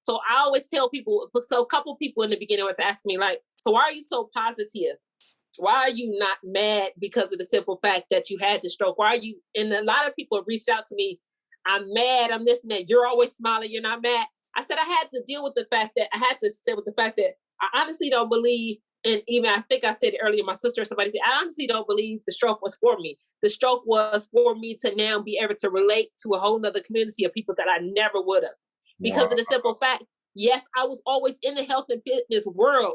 So I always tell people, so a couple people in the beginning were to ask me, like, so why are you so positive? Why are you not mad because of the simple fact that you had the stroke? Why are you? And a lot of people have reached out to me. I'm mad. I'm this and that. You're always smiling. You're not mad. I said I had to deal with the fact that I honestly don't believe. And even I think I said it earlier, my sister or somebody said, I honestly don't believe the stroke was for me. The stroke was for me to now be able to relate to a whole nother community of people that I never would have. Because of the simple fact, yes, I was always in the health and fitness world,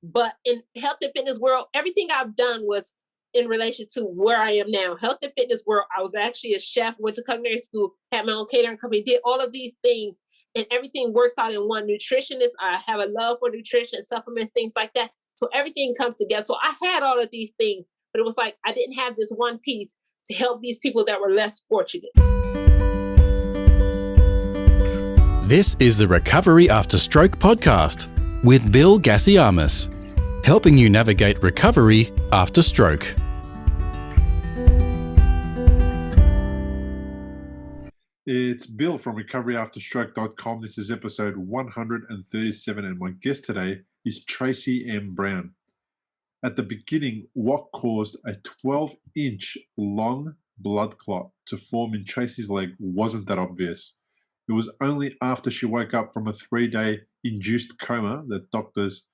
but in health and fitness world, everything I've done was in relation to where I am now. Health and fitness world, I was actually a chef, went to culinary school, had my own catering company, did all of these things, and everything works out in one. Nutritionist, I have a love for nutrition, supplements, things like that. So everything comes together. So I had all of these things, but it was like I didn't have this one piece to help these people that were less fortunate. This is the Recovery After Stroke podcast with Bill Gassiamas, helping you navigate recovery after stroke. It's Bill from recoveryafterstroke.com. This is episode 137, and my guest today is Tracy M. Brown. At the beginning, what caused a 12-inch long blood clot to form in Tracy's leg wasn't that obvious. It was only after she woke up from a 3-day induced coma that doctors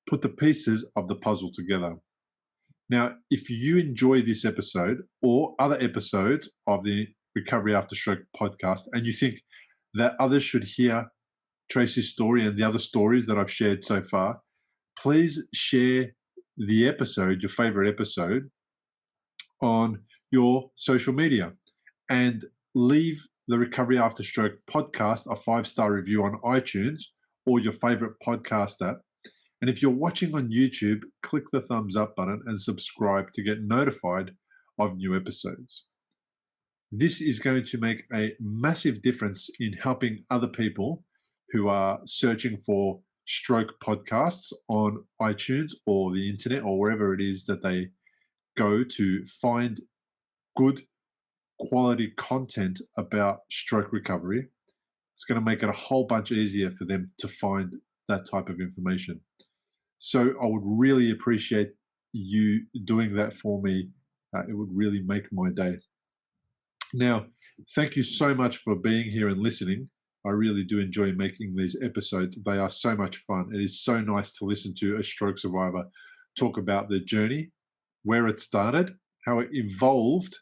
put the pieces of the puzzle together. Now, if you enjoy this episode or other episodes of the Recovery After Stroke podcast, and you think that others should hear Tracy's story and the other stories that I've shared so far, please share the episode, your favorite episode, on your social media and leave the Recovery After Stroke podcast a 5-star review on iTunes or your favorite podcast app. And if you're watching on YouTube, click the thumbs up button and subscribe to get notified of new episodes. This is going to make a massive difference in helping other people who are searching for stroke podcasts on iTunes or the internet or wherever it is that they go to find good quality content about stroke recovery. It's going to make it a whole bunch easier for them to find that type of information. So I would really appreciate you doing that for me. It would really make my day. Now, thank you so much for being here and listening. I really do enjoy making these episodes. They are so much fun. It is so nice to listen to a stroke survivor talk about their journey, where it started, how it evolved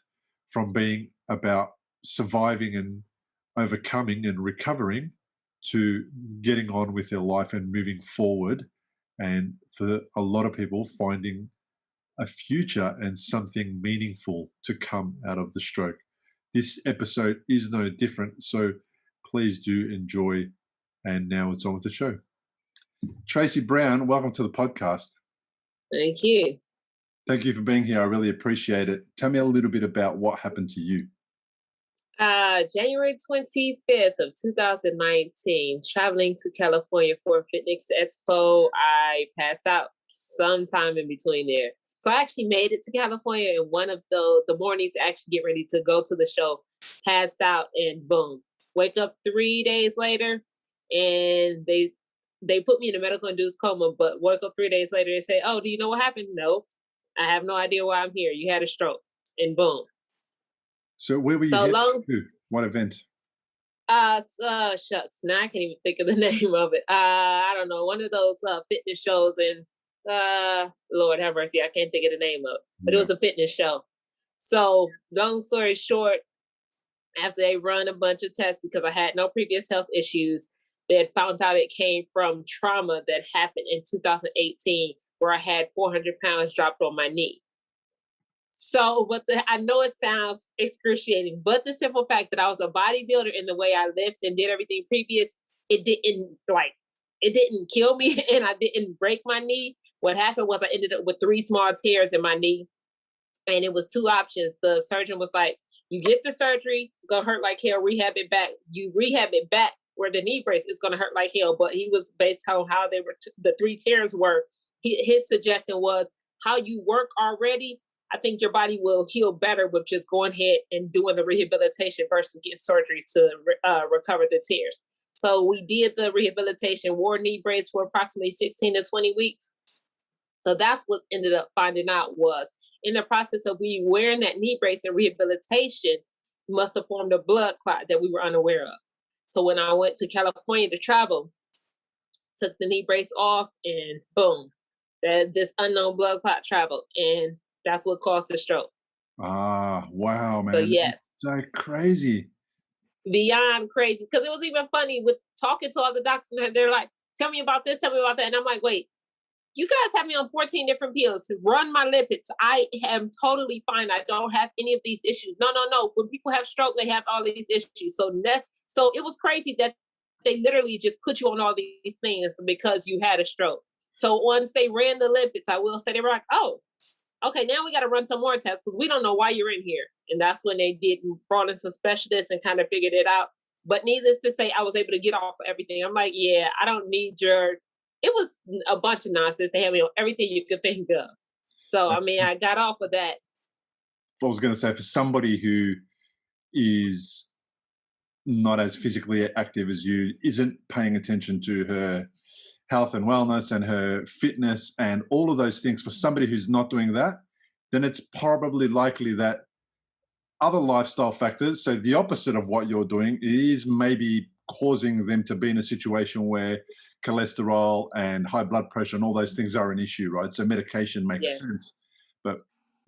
from being about surviving and overcoming and recovering to getting on with their life and moving forward. And for a lot of people, finding a future and something meaningful to come out of the stroke. This episode is no different, so please do enjoy. And now it's on with the show. Tracy Brown, welcome to the podcast. Thank you. Thank you for being here. I really appreciate it. Tell me a little bit about what happened to you. January 25th of 2019, traveling to California for a fitness expo. I passed out sometime in between there. So I actually made it to California, and one of the mornings actually get ready to go to the show, passed out, and boom. Wake up 3 days later, and they put me in a medical induced coma, but woke up 3 days later and say, oh, do you know what happened? No, I have no idea why I'm here. You had a stroke, and boom. So where were you headed to? What event? Shucks. Now I can't even think of the name of it. I don't know. One of those fitness shows in Lord have mercy, I can't think of the name of it. But It was a fitness show. So long story short, after they run a bunch of tests because I had no previous health issues, they had found out it came from trauma that happened in 2018 where I had 400 pounds dropped on my knee. So, I know it sounds excruciating, but the simple fact that I was a bodybuilder in the way I lived and did everything previous, it didn't kill me and I didn't break my knee. What happened was I ended up with 3 small tears in my knee, and it was 2 options. The surgeon was like, you get the surgery, it's going to hurt like hell, rehab it back. You rehab it back where the knee brace is going to hurt like hell. But he was based on how they were, the 3 tears were. His suggestion was how you work already. I think your body will heal better with just going ahead and doing the rehabilitation versus getting surgery to recover the tears. So we did the rehabilitation, wore knee brace for approximately 16 to 20 weeks. So that's what ended up finding out was in the process of we wearing that knee brace and rehabilitation must have formed a blood clot that we were unaware of. So when I went to California to travel, took the knee brace off and boom, this unknown blood clot traveled. And that's what caused the stroke. Ah, wow, man. So yes, So crazy. beyond crazy. Because it was even funny with talking to all the doctors and they're like, tell me about this, tell me about that. And I'm like, wait, you guys have me on 14 different pills to run my lipids. I am totally fine. I don't have any of these issues. No. When people have stroke, they have all these issues. So it was crazy that they literally just put you on all these things because you had a stroke. So once they ran the lipids, I will say they were like, oh, okay, now we got to run some more tests because we don't know why you're in here. And that's when they brought in some specialists and kind of figured it out. But needless to say, I was able to get off of everything. I'm like, yeah, I don't need it was a bunch of nonsense. They had me on everything you could think of. So, I mean, I got off of that. I was going to say, for somebody who is not as physically active as you, isn't paying attention to her health and wellness and her fitness and all of those things, for somebody who's not doing that, then it's probably likely that other lifestyle factors, so the opposite of what you're doing, is maybe causing them to be in a situation where cholesterol and high blood pressure and all those things are an issue, right? So medication makes sense, but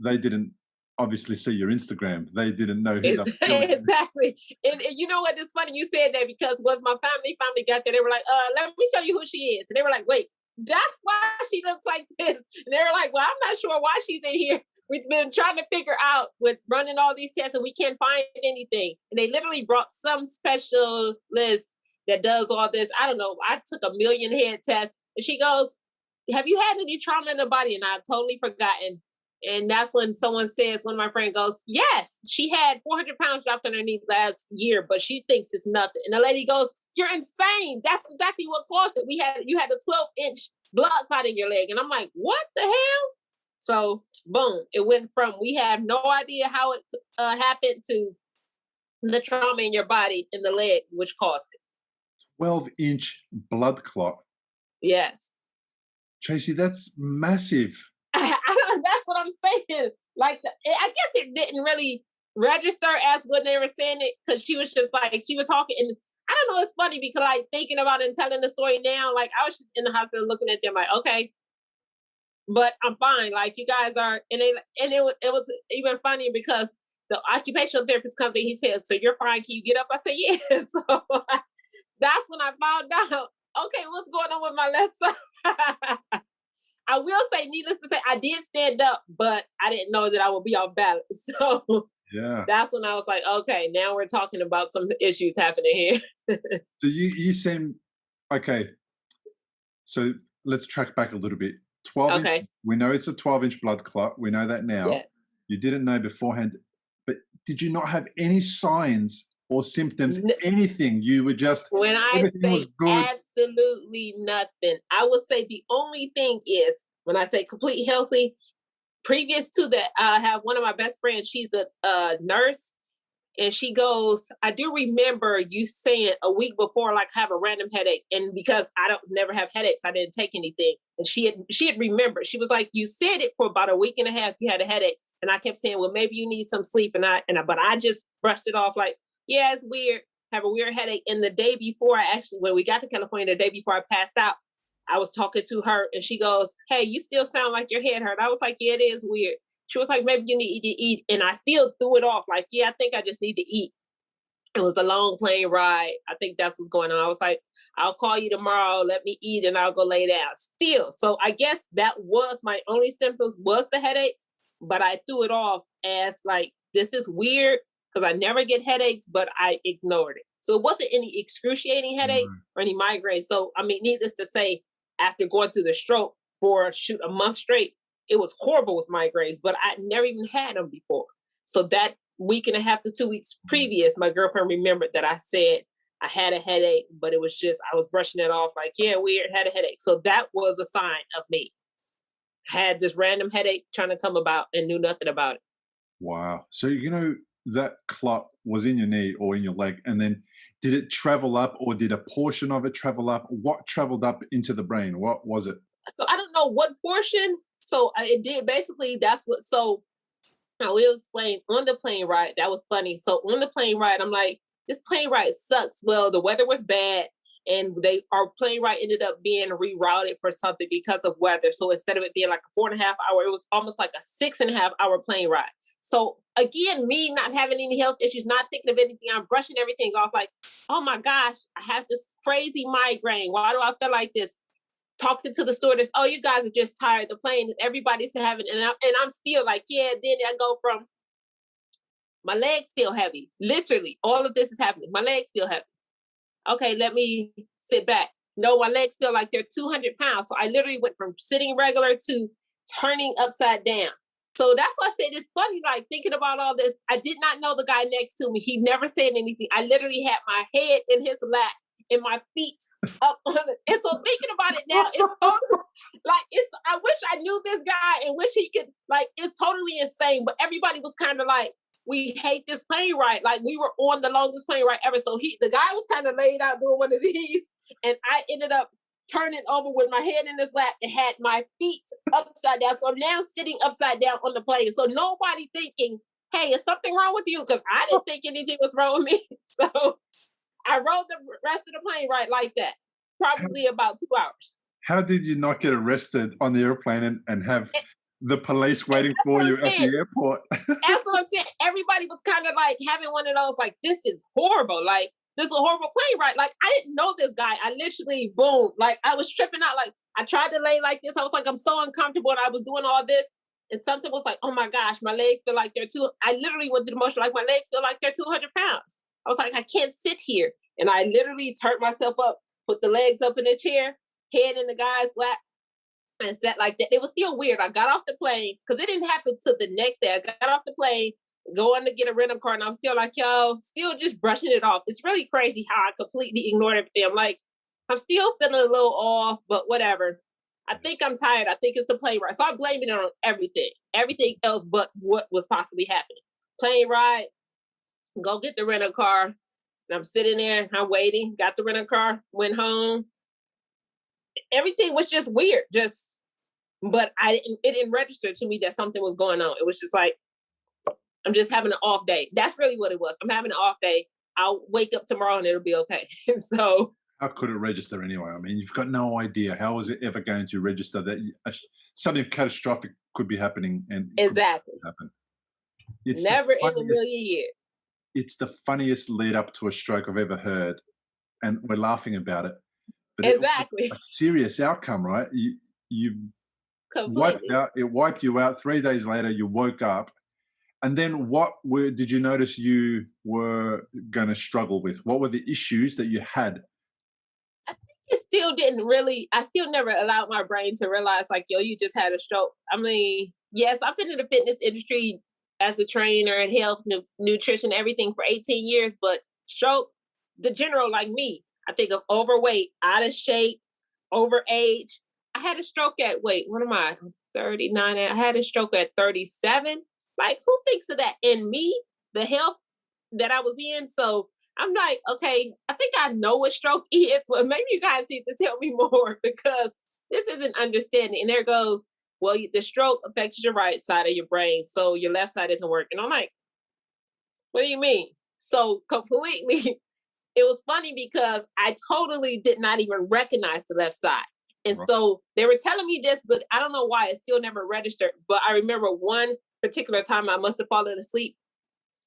they didn't obviously see your Instagram. They didn't know who Exactly. And you know what? It's funny you said that because once my family got there, they were like, let me show you who she is. And they were like, wait, that's why she looks like this. And they were like, well, I'm not sure why she's in here. We've been trying to figure out with running all these tests and we can't find anything. And they literally brought some specialist that does all this. I don't know. I took 1 million head tests and she goes, have you had any trauma in the body? And I've totally forgotten. And that's when someone says, one of my friends goes, yes, she had 400 pounds dropped on her knee last year, but she thinks it's nothing. And the lady goes, you're insane. That's exactly what caused it. You had a 12-inch blood clot in your leg. And I'm like, what the hell? So boom, it went from, we have no idea how it happened to the trauma in your body in the leg, which caused it. 12-inch blood clot. Yes. Tracy, that's massive. That's what I'm saying. Like, I guess it didn't really register as when they were saying it because she was just like, she was talking. And I don't know, it's funny because like thinking about it and telling the story now, like I was just in the hospital looking at them like, okay, but I'm fine. Like you guys are, and it was even funnier because the occupational therapist comes in, he says, so you're fine, can you get up? I said, yeah. So that's when I found out, okay, what's going on with my left side? I will say, needless to say, I did stand up, but I didn't know that I would be off balance. So yeah, that's when I was like, okay, now we're talking about some issues happening here. So you seem, okay, so let's track back a little bit. 12 okay. inch, we know it's a 12-inch blood clot. We know that now. Yeah. You didn't know beforehand, but did you not have any signs or symptoms, anything? You were just, when I say absolutely nothing, I would say the only thing is when I say complete healthy, previous to that, I have one of my best friends, she's a nurse, and she goes, I do remember you saying a week before, like, have a random headache. And because I don't never have headaches, I didn't take anything. And she had remembered. She was like, you said it for about a week and a half, you had a headache. And I kept saying, well, maybe you need some sleep. But I just brushed it off like, yeah, it's weird. Have a weird headache. And the day before when we got to California, the day before I passed out, I was talking to her and she goes, hey, you still sound like your head hurt. I was like, yeah, it is weird. She was like, maybe you need to eat. And I still threw it off like, yeah, I think I just need to eat. It was a long plane ride. I think that's what's going on. I was like, I'll call you tomorrow. Let me eat and I'll go lay down. Still. So I guess that was my only symptoms was the headaches, but I threw it off as like, this is weird because I never get headaches, but I ignored it. So it wasn't any excruciating headache or any migraine. So, I mean, needless to say, after going through the stroke for a month straight, it was horrible with migraines, but I never even had them before. So that week and a half to 2 weeks previous, my girlfriend remembered that I said I had a headache, but it was just, I was brushing it off like, yeah, weird, had a headache. So that was a sign of me. Had this random headache trying to come about and knew nothing about it. Wow. So, that clot was in your knee or in your leg. And then Did it travel up, or did a portion of it travel up? What traveled up into the brain? What was it? So I don't know what portion. So it did basically. That's what. So I will explain on the plane ride. That was funny. So on the plane ride, I'm like, this plane ride sucks. Well, the weather was bad, and our plane ride ended up being rerouted for something because of weather. So instead of it being like a 4.5 hour, it was almost like a 6.5 hour plane ride. So again, me not having any health issues, not thinking of anything, I'm brushing everything off. Like, oh my gosh, I have this crazy migraine. Why do I feel like this? Talking to the stewardess, oh, you guys are just tired. The plane, everybody's having, and I'm still like, yeah. Then I go from my legs feel heavy. Literally, all of this is happening. My legs feel heavy. Okay, let me sit back. No, my legs feel like they're 200 pounds. So I literally went from sitting regular to turning upside down. So that's why I said it's funny, like thinking about all this. I did not know the guy next to me. He never said anything. I literally had my head in his lap and my feet up on it. And so thinking about it now, it's totally, I wish I knew this guy and wish he could, like, it's totally insane. But everybody was kind of like, we hate this plane ride. Like, we were on the longest plane ride ever. So the guy was kind of laid out doing one of these. And I ended up turning over with my head in his lap and had my feet upside down. So I'm now sitting upside down on the plane. So nobody thinking, hey, is something wrong with you? Because I didn't think anything was wrong with me. So I rode the rest of the plane ride like that, probably about 2 hours. How did you not get arrested on the airplane and have the police waiting for you at the airport? That's what I'm saying. Everybody was kind of like having one of those, like, this is horrible. Like, this is a horrible plane ride. Like, I didn't know this guy. I literally, boom, like, I was tripping out. Like, I tried to lay like this. I was like, I'm so uncomfortable. And I was doing all this. And something was like, oh my gosh, my legs feel like I literally went through the motion, like my legs feel like they're 200 pounds. I was like, I can't sit here. And I literally turned myself up, put the legs up in the chair, head in the guy's lap, and sat like that. It was still weird. I got off the plane, because it didn't happen till the next day. I got off the plane, going to get a rental car, and I'm still like, yo, still just brushing it off. It's really crazy how I completely ignored everything. I'm like, I'm still feeling a little off, but whatever. I think I'm tired. I think it's the plane ride. So I'm blaming it on everything else but what was possibly happening. Plane ride, go get the rental car. And I'm sitting there, I'm waiting, got the rental car, went home. Everything was just weird. But it didn't register to me that something was going on. It was just like, I'm just having an off day. That's really what it was. I'm having an off day. I'll wake up tomorrow and it'll be okay. So how could it register anyway? I mean, you've got no idea. How is it ever going to register that something catastrophic could be happening? And exactly. Happen. It's never in a million years. It's the funniest lead up to a stroke I've ever heard. And we're laughing about it. But exactly. It was a serious outcome, right? You wiped out. It wiped you out. 3 days later, you woke up. And then did you notice you were going to struggle with? What were the issues that you had? I think it still didn't I still never allowed my brain to realize, like, yo, you just had a stroke. I mean, yes, I've been in the fitness industry as a trainer and health, nutrition, everything for 18 years, but stroke, the general like me, I think of overweight, out of shape, overage. I had a stroke at, what am I? I'm 39. I had a stroke at 37. Like, who thinks of that? And me, the health that I was in. So I'm like, okay, I think I know what stroke is, but maybe you guys need to tell me more, because this isn't understanding. And there goes, well, the stroke affects your right side of your brain, so your left side isn't working. I'm like, what do you mean? So completely, it was funny because I totally did not even recognize the left side. And so they were telling me this, but I don't know why it still never registered. But I remember one particular time I must have fallen asleep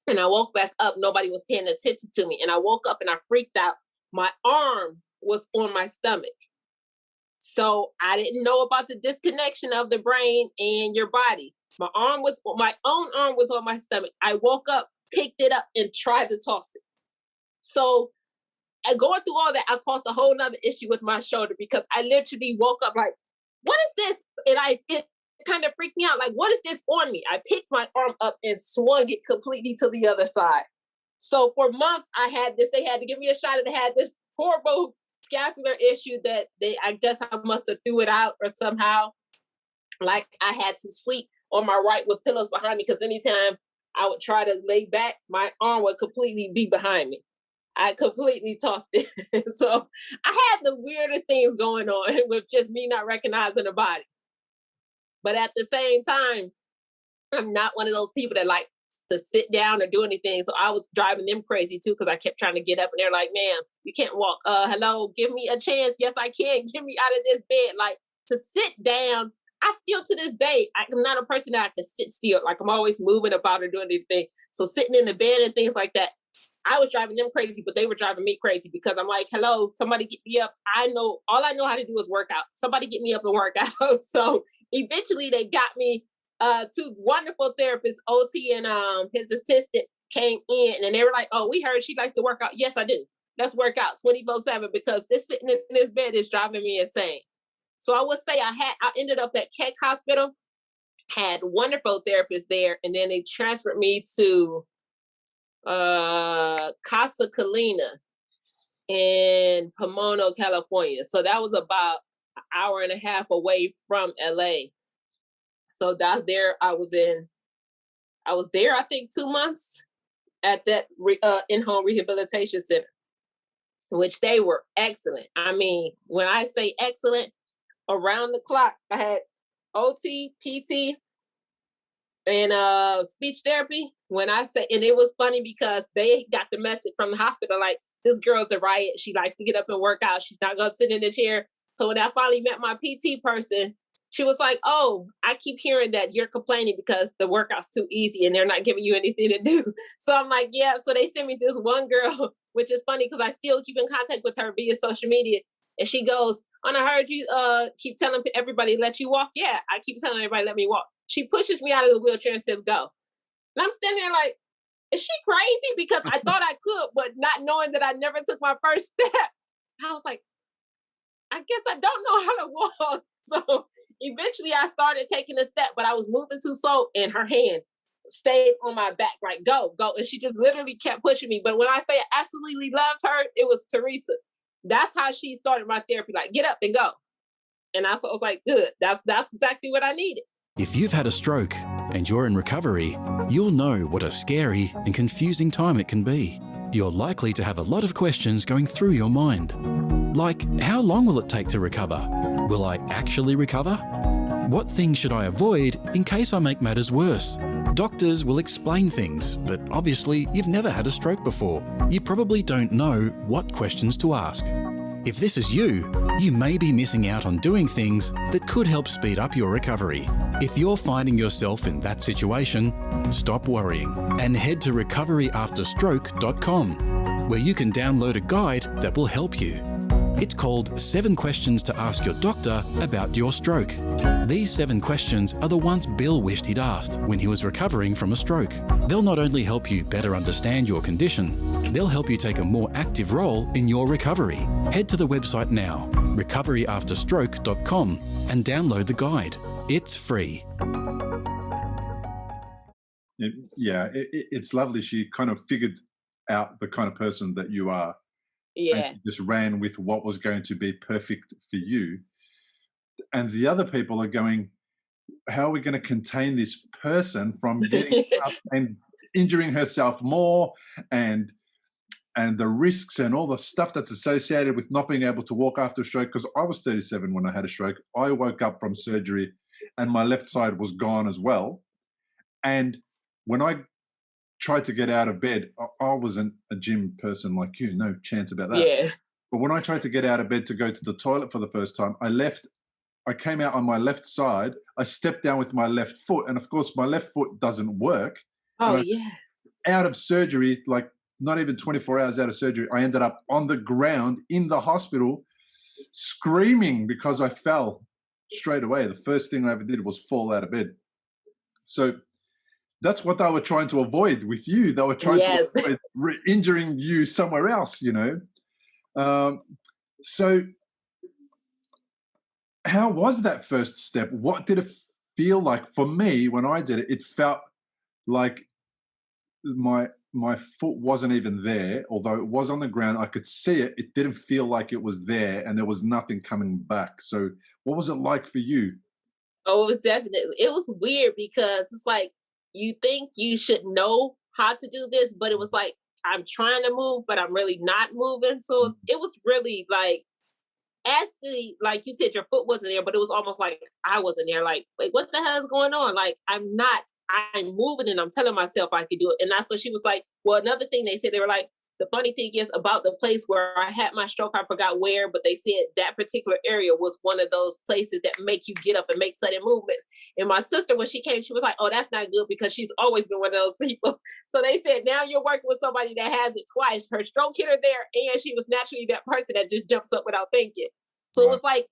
and I woke back up. Nobody was paying attention to me. And I woke up and I freaked out. My arm was on my stomach. So I didn't know about the disconnection of the brain and your body. My own arm was on my stomach. I woke up, picked it up, and tried to toss it. So going through all that, I caused a whole nother issue with my shoulder, because I literally woke up like, what is this? And it kind of freaked me out. Like, what is this on me? I picked my arm up and swung it completely to the other side. So for months, I had this. They had to give me a shot, and they had this horrible scapular issue that I guess I must have threw it out or somehow. Like, I had to sleep on my right with pillows behind me, because anytime I would try to lay back, my arm would completely be behind me. I completely tossed it. So I had the weirdest things going on with just me not recognizing the body. But at the same time, I'm not one of those people that like to sit down or do anything. So I was driving them crazy too because I kept trying to get up and they're like, ma'am, you can't walk. Hello, give me a chance. Yes, I can. Get me out of this bed. Like to sit down. I still to this day, I'm not a person that I can sit still. Like I'm always moving about or doing anything. So sitting in the bed and things like that, I was driving them crazy, but they were driving me crazy because I'm like, hello, somebody get me up. All I know how to do is work out. Somebody get me up and work out. So eventually they got me two wonderful therapists, OT and his assistant came in and they were like, oh, we heard she likes to work out. Yes, I do. Let's work out 24/7 because this sitting in this bed is driving me insane. So I would say I ended up at Keck Hospital, had wonderful therapists there, and then they transferred me to Casa Colina in Pomona, California. So that was about an hour and a half away from LA. So that there I was there, I think 2 months at that in-home rehabilitation center, which they were excellent. I mean, when I say excellent, around the clock, I had OT, PT, and speech therapy. When I say, and it was funny because they got the message from the hospital, like, this girl's a riot. She likes to get up and work out. She's not going to sit in the chair. So when I finally met my PT person, she was like, oh, I keep hearing that you're complaining because the workout's too easy and they're not giving you anything to do. So I'm like, yeah. So they sent me this one girl, which is funny because I still keep in contact with her via social media. And she goes, I heard you keep telling everybody, let you walk. Yeah, I keep telling everybody, let me walk. She pushes me out of the wheelchair and says, go. And I'm standing there like, is she crazy? Because I thought I could, but not knowing that I never took my first step. I was like, I guess I don't know how to walk. So eventually I started taking a step, but I was moving too slow and her hand stayed on my back, like, go, go. And she just literally kept pushing me. But when I say I absolutely loved her, it was Teresa. That's how she started my therapy, like, get up and go. And I was like, good, that's exactly what I needed. If you've had a stroke and you're in recovery, you'll know what a scary and confusing time it can be. You're likely to have a lot of questions going through your mind. Like, how long will it take to recover? Will I actually recover? What things should I avoid in case I make matters worse? Doctors will explain things, but obviously you've never had a stroke before. You probably don't know what questions to ask. If this is you, you may be missing out on doing things that could help speed up your recovery. If you're finding yourself in that situation, stop worrying and head to recoveryafterstroke.com, where you can download a guide that will help you. It's called 7 Questions to Ask Your Doctor About Your Stroke. These 7 questions are the ones Bill wished he'd asked when he was recovering from a stroke. They'll not only help you better understand your condition, they'll help you take a more active role in your recovery. Head to the website now, recoveryafterstroke.com, and download the guide. It's free. It's lovely. She kind of figured out the kind of person that you are. Yeah. And she just ran with what was going to be perfect for you. And the other people are going, how are we going to contain this person from getting up and injuring herself more, and the risks and all the stuff that's associated with not being able to walk after a stroke? Because I was 37 when I had a stroke. I woke up from surgery and my left side was gone as well. And when I tried to get out of bed, I wasn't a gym person like you, no chance about that. Yeah. But when I tried to get out of bed to go to the toilet for the first time, I came out on my left side, I stepped down with my left foot, and of course my left foot doesn't work. Oh, yes. Out of surgery, like not even 24 hours out of surgery, I ended up on the ground in the hospital screaming because I fell straight away. The first thing I ever did was fall out of bed. So that's what they were trying to avoid with you. They were trying to avoid injuring you somewhere else, you know. So how was that first step? What did it feel like? For me, when I did it, it felt like my foot wasn't even there. Although it was on the ground, I could see it. It didn't feel like it was there, and there was nothing coming back. So what was it like for you? Oh, it was weird because it's like, you think you should know how to do this, but it was like, I'm trying to move, but I'm really not moving. So Mhm. it was really like, actually, like you said, your foot wasn't there, but it was almost like I wasn't there. Like, wait, what the hell is going on? Like, I'm moving and I'm telling myself I could do it. And that's what she was like. Well, another thing they said, they were like, the funny thing is about the place where I had my stroke, I forgot where, but they said that particular area was one of those places that make you get up and make sudden movements. And my sister, when she came, she was like, oh, that's not good because she's always been one of those people. So they said, now you're working with somebody that has it twice. Her stroke hit her there, and she was naturally that person that just jumps up without thinking. So it Right. was like,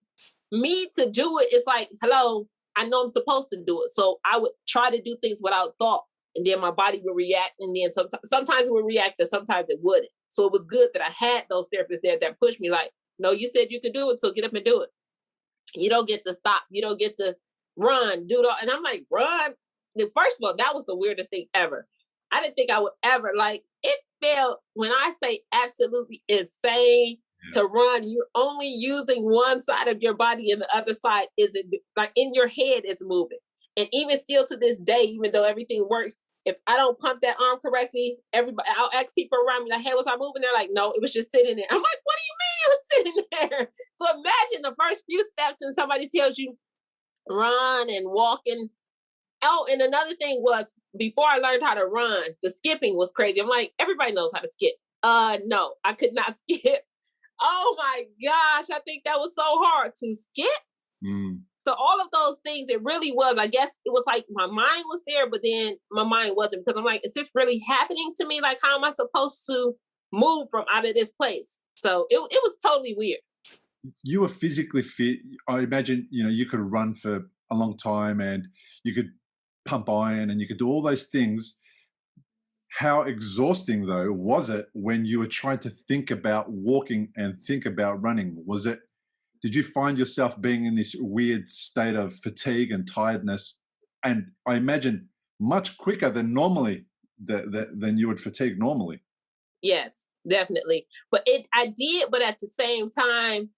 me to do it, it's like, hello, I know I'm supposed to do it. So I would try to do things without thought. And then my body would react. And then sometimes it would react and sometimes it wouldn't. So it was good that I had those therapists there that pushed me like, no, you said you could do it. So get up and do it. You don't get to stop. You don't get to run, do it all. And I'm like, run. First of all, that was the weirdest thing ever. I didn't think I would ever like it felt when I say absolutely insane Yeah. to run, you're only using one side of your body and the other side isn't like in your head is moving. And even still to this day, even though everything works, if I don't pump that arm correctly, everybody I'll ask people around me like, hey, was I moving? They're like, no, it was just sitting there. I'm like, what do you mean it was sitting there? So imagine the first few steps and somebody tells you run and walking. Oh, and another thing was before I learned how to run, the skipping was crazy. I'm like, everybody knows how to skip. No, I could not skip. Oh my gosh, I think that was so hard to skip. Mm. So all of those things, it really was. I guess it was like my mind was there, but then my mind wasn't because I'm like, is this really happening to me? Like, how am I supposed to move from out of this place? So it was totally weird. You were physically fit. I imagine, you could run for a long time and you could pump iron and you could do all those things. How exhausting, though, was it when you were trying to think about walking and think about running? Did you find yourself being in this weird state of fatigue and tiredness? And I imagine much quicker than normally, than you would fatigue normally. Yes, definitely. But I did, but at the same time,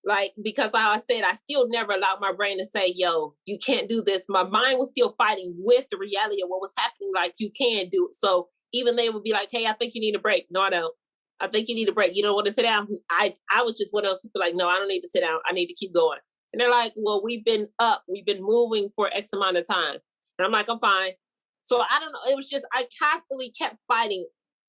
like, because like I said, I still never allowed my brain to say, yo, you can't do this. My mind was still fighting with the reality of what was happening. Like, you can do it. So even they would be like, hey, I think you need a break. No, I don't. I think you need a break. You don't want to sit down. I was just one of those people like, no, I don't need to sit down. I need to keep going. And they're like, well, we've been moving for X amount of time. And I'm like, I'm fine. So I don't know. It was just, I constantly kept fighting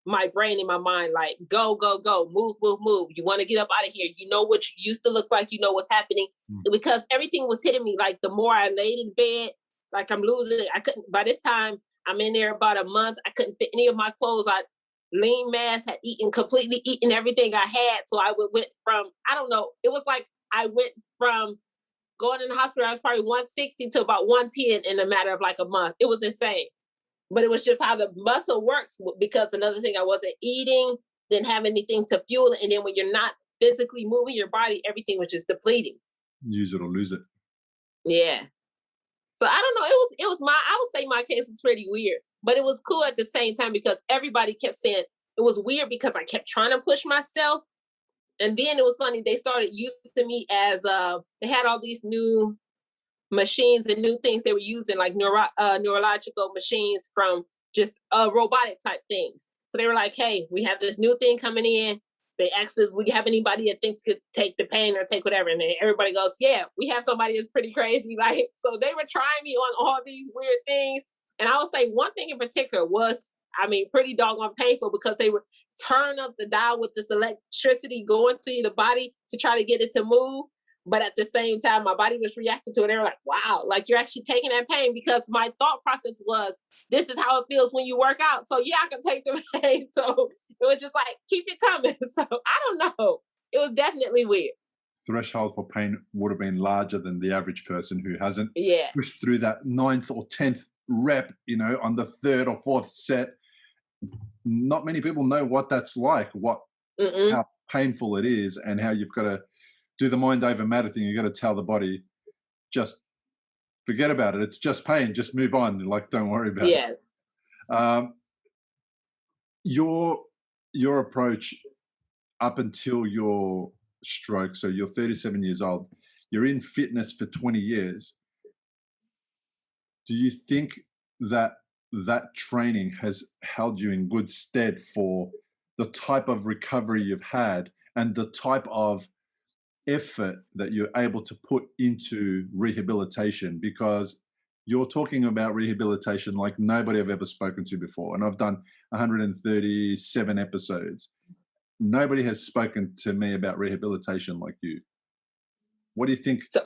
my brain and my mind, like, go, go, go, move, move, move. You want to get up out of here. You know what you used to look like. You know what's happening. Mm. Because everything was hitting me. Like, the more I laid in bed, like, I'm losing it. I couldn't, by this time, I'm in there about a month. I couldn't fit any of my clothes. I lean mass had completely eaten everything I had. So went from, I don't know, it was like I went from going in the hospital, I was probably 160 to about 110 in a matter of like a month. It was insane. But it was just how the muscle works because another thing, I wasn't eating, didn't have anything to fuel it. And then when you're not physically moving your body, everything was just depleting. Use it or lose it. Yeah. So I don't know. I would say my case is pretty weird, but it was cool at the same time because everybody kept saying it was weird because I kept trying to push myself. And then it was funny. They started using me as, they had all these new machines and new things they were using, like neurological machines from just robotic type things. So they were like, hey, we have this new thing coming in. They asked us, would you have anybody that thinks could take the pain or take whatever? And then everybody goes, yeah, we have somebody that's pretty crazy. Like, so they were trying me on all these weird things. And I would say one thing in particular was, I mean, pretty doggone painful because they would turn up the dial with this electricity going through the body to try to get it to move. But at the same time, my body was reacting to it. They were like, wow, like you're actually taking that pain because my thought process was, this is how it feels when you work out. So yeah, I can take the pain. So it was just like, keep it coming. So I don't know. It was definitely weird. Threshold for pain would have been larger than the average person who hasn't Yeah. pushed through that ninth or 10th rep, on the third or fourth set. Not many people know what that's like, how painful it is, and how you've got to do the mind over matter thing. You've got to tell the body, just forget about it. It's just pain. Just move on. Like, don't worry about it. Yes. Your approach up until your stroke, so you're 37 years old, you're in fitness for 20 years. Do you think that training has held you in good stead for the type of recovery you've had and the type of effort that you're able to put into rehabilitation, because you're talking about rehabilitation like nobody I've ever spoken to before. And I've done 137 episodes. Nobody has spoken to me about rehabilitation like you. What do you think So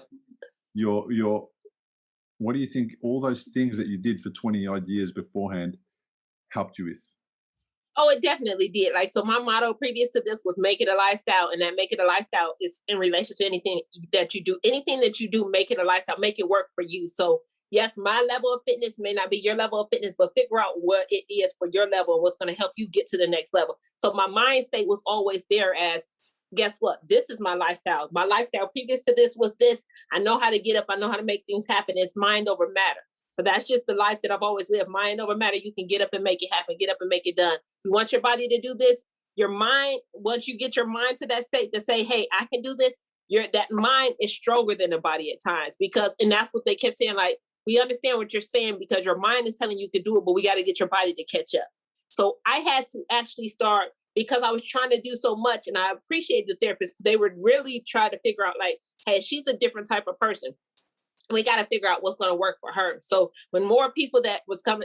what do you think all those things that you did for 20 odd years beforehand helped you with? Oh, it definitely did. Like, so my motto previous to this was make it a lifestyle. And that make it a lifestyle is in relation to anything that you do. Anything that you do, make it a lifestyle, make it work for you. So yes, my level of fitness may not be your level of fitness, but figure out what it is for your level and what's going to help you get to the next level. So my mind state was always there as, guess what? This is my lifestyle. My lifestyle previous to this was this. I know how to get up. I know how to make things happen. It's mind over matter. So that's just the life that I've always lived. Mind over matter. You can get up and make it happen. Get up and make it done. You want your body to do this. Your mind, once you get your mind to that state to say, hey, I can do this, that mind is stronger than the body at times, because, and that's what they kept saying, like, we understand what you're saying because your mind is telling you to do it, but we got to get your body to catch up. So I had to actually start, because I was trying to do so much, and I appreciate the therapists because they would really try to figure out, like, hey, she's a different type of person. We got to figure out what's going to work for her. So when more people that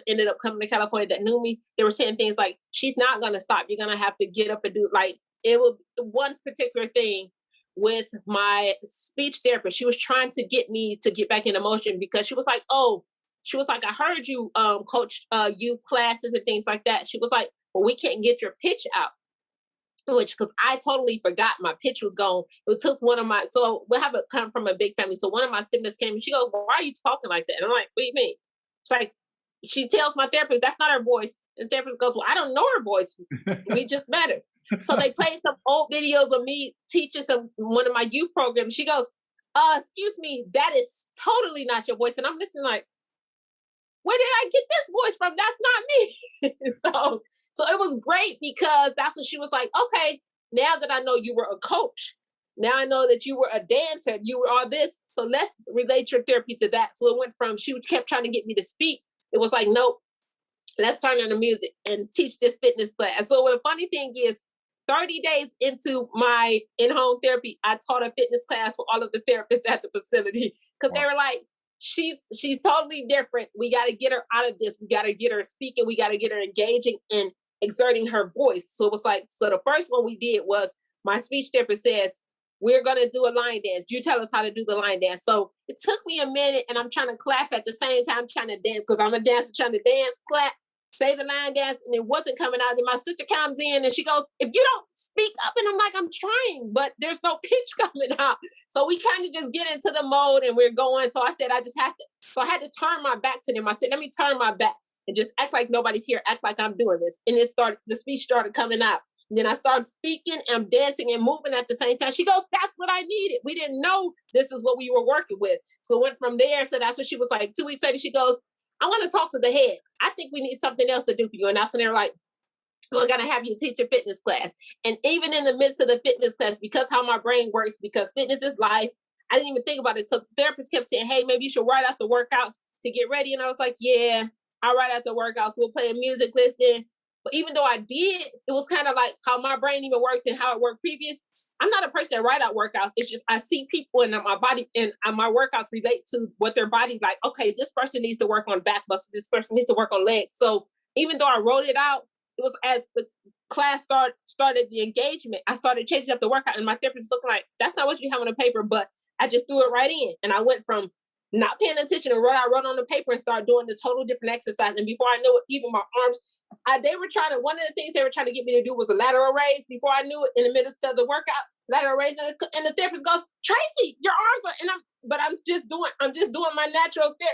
ended up coming to California that knew me, they were saying things like, she's not going to stop. You're going to have to get up and do, like, it was one particular thing with my speech therapist. She was trying to get me to get back in motion because she was like, I heard you coach youth classes and things like that. She was like, well, we can't get your pitch out. Which, because I totally forgot my pitch was gone. It took one of my, so we have come from a big family. So one of my siblings came and she goes, well, why are you talking like that? And I'm like, what do you mean? It's like, she tells my therapist, that's not her voice. And the therapist goes, well, I don't know her voice. We just met her. So they played some old videos of me teaching one of my youth programs. She goes, excuse me, that is totally not your voice. And I'm listening like, where did I get this voice from? That's not me. So it was great because that's when she was like, okay, now that I know you were a coach, now I know that you were a dancer, you were all this. So let's relate your therapy to that. So it went from, she kept trying to get me to speak. It was like, nope, let's turn on the music and teach this fitness class. So the funny thing is, 30 days into my in-home therapy, I taught a fitness class for all of the therapists at the facility because they were like, she's totally different. We got to get her out of this. We got to get her speaking. We got to get her engaging and exerting her voice. So it was like, so the first one we did was my speech therapist says, we're going to do a line dance. You tell us how to do the line dance. So it took me a minute and I'm trying to clap at the same time, trying to dance because I'm a dancer trying to dance, clap, say the line dance, and it wasn't coming out. Then my sister comes in and she goes, if you don't speak up, and I'm like, I'm trying, but there's no pitch coming out. So we kind of just get into the mode and we're going. So I said, I just have to, so I had to turn my back to them. I said, let me turn my back and just act like nobody's here, act like I'm doing this. And the speech started coming out. And then I started speaking and dancing and moving at the same time. She goes, that's what I needed. We didn't know this is what we were working with. So it went from there. So that's what she was like. 2 weeks later, she goes, I want to talk to the head. I think we need something else to do for you. And that's when they're like, we're going to have you teach a fitness class. And even in the midst of the fitness class, because how my brain works, because fitness is life, I didn't even think about it. So the therapist kept saying, hey, maybe you should write out the workouts to get ready. And I was like, yeah, I'll write out the workouts. We'll play a music listing. But even though I did, it was kind of like how my brain even works and how it worked previous. I'm not a person that write out workouts. It's just I see people in my body and my workouts relate to what their body like. Okay, this person needs to work on back muscles. This person needs to work on legs. So even though I wrote it out, it was as the class started the engagement, I started changing up the workout, and my therapist was looking like, that's not what you have on the paper, but I just threw it right in. And I went from not paying attention to what I wrote on the paper and started doing the total different exercise. And before I knew it, even my arms, one of the things they were trying to get me to do was a lateral raise. Before I knew it, in the middle of the workout, lateral raise, and the therapist goes, Tracy, your arms are, I'm just doing my natural thing.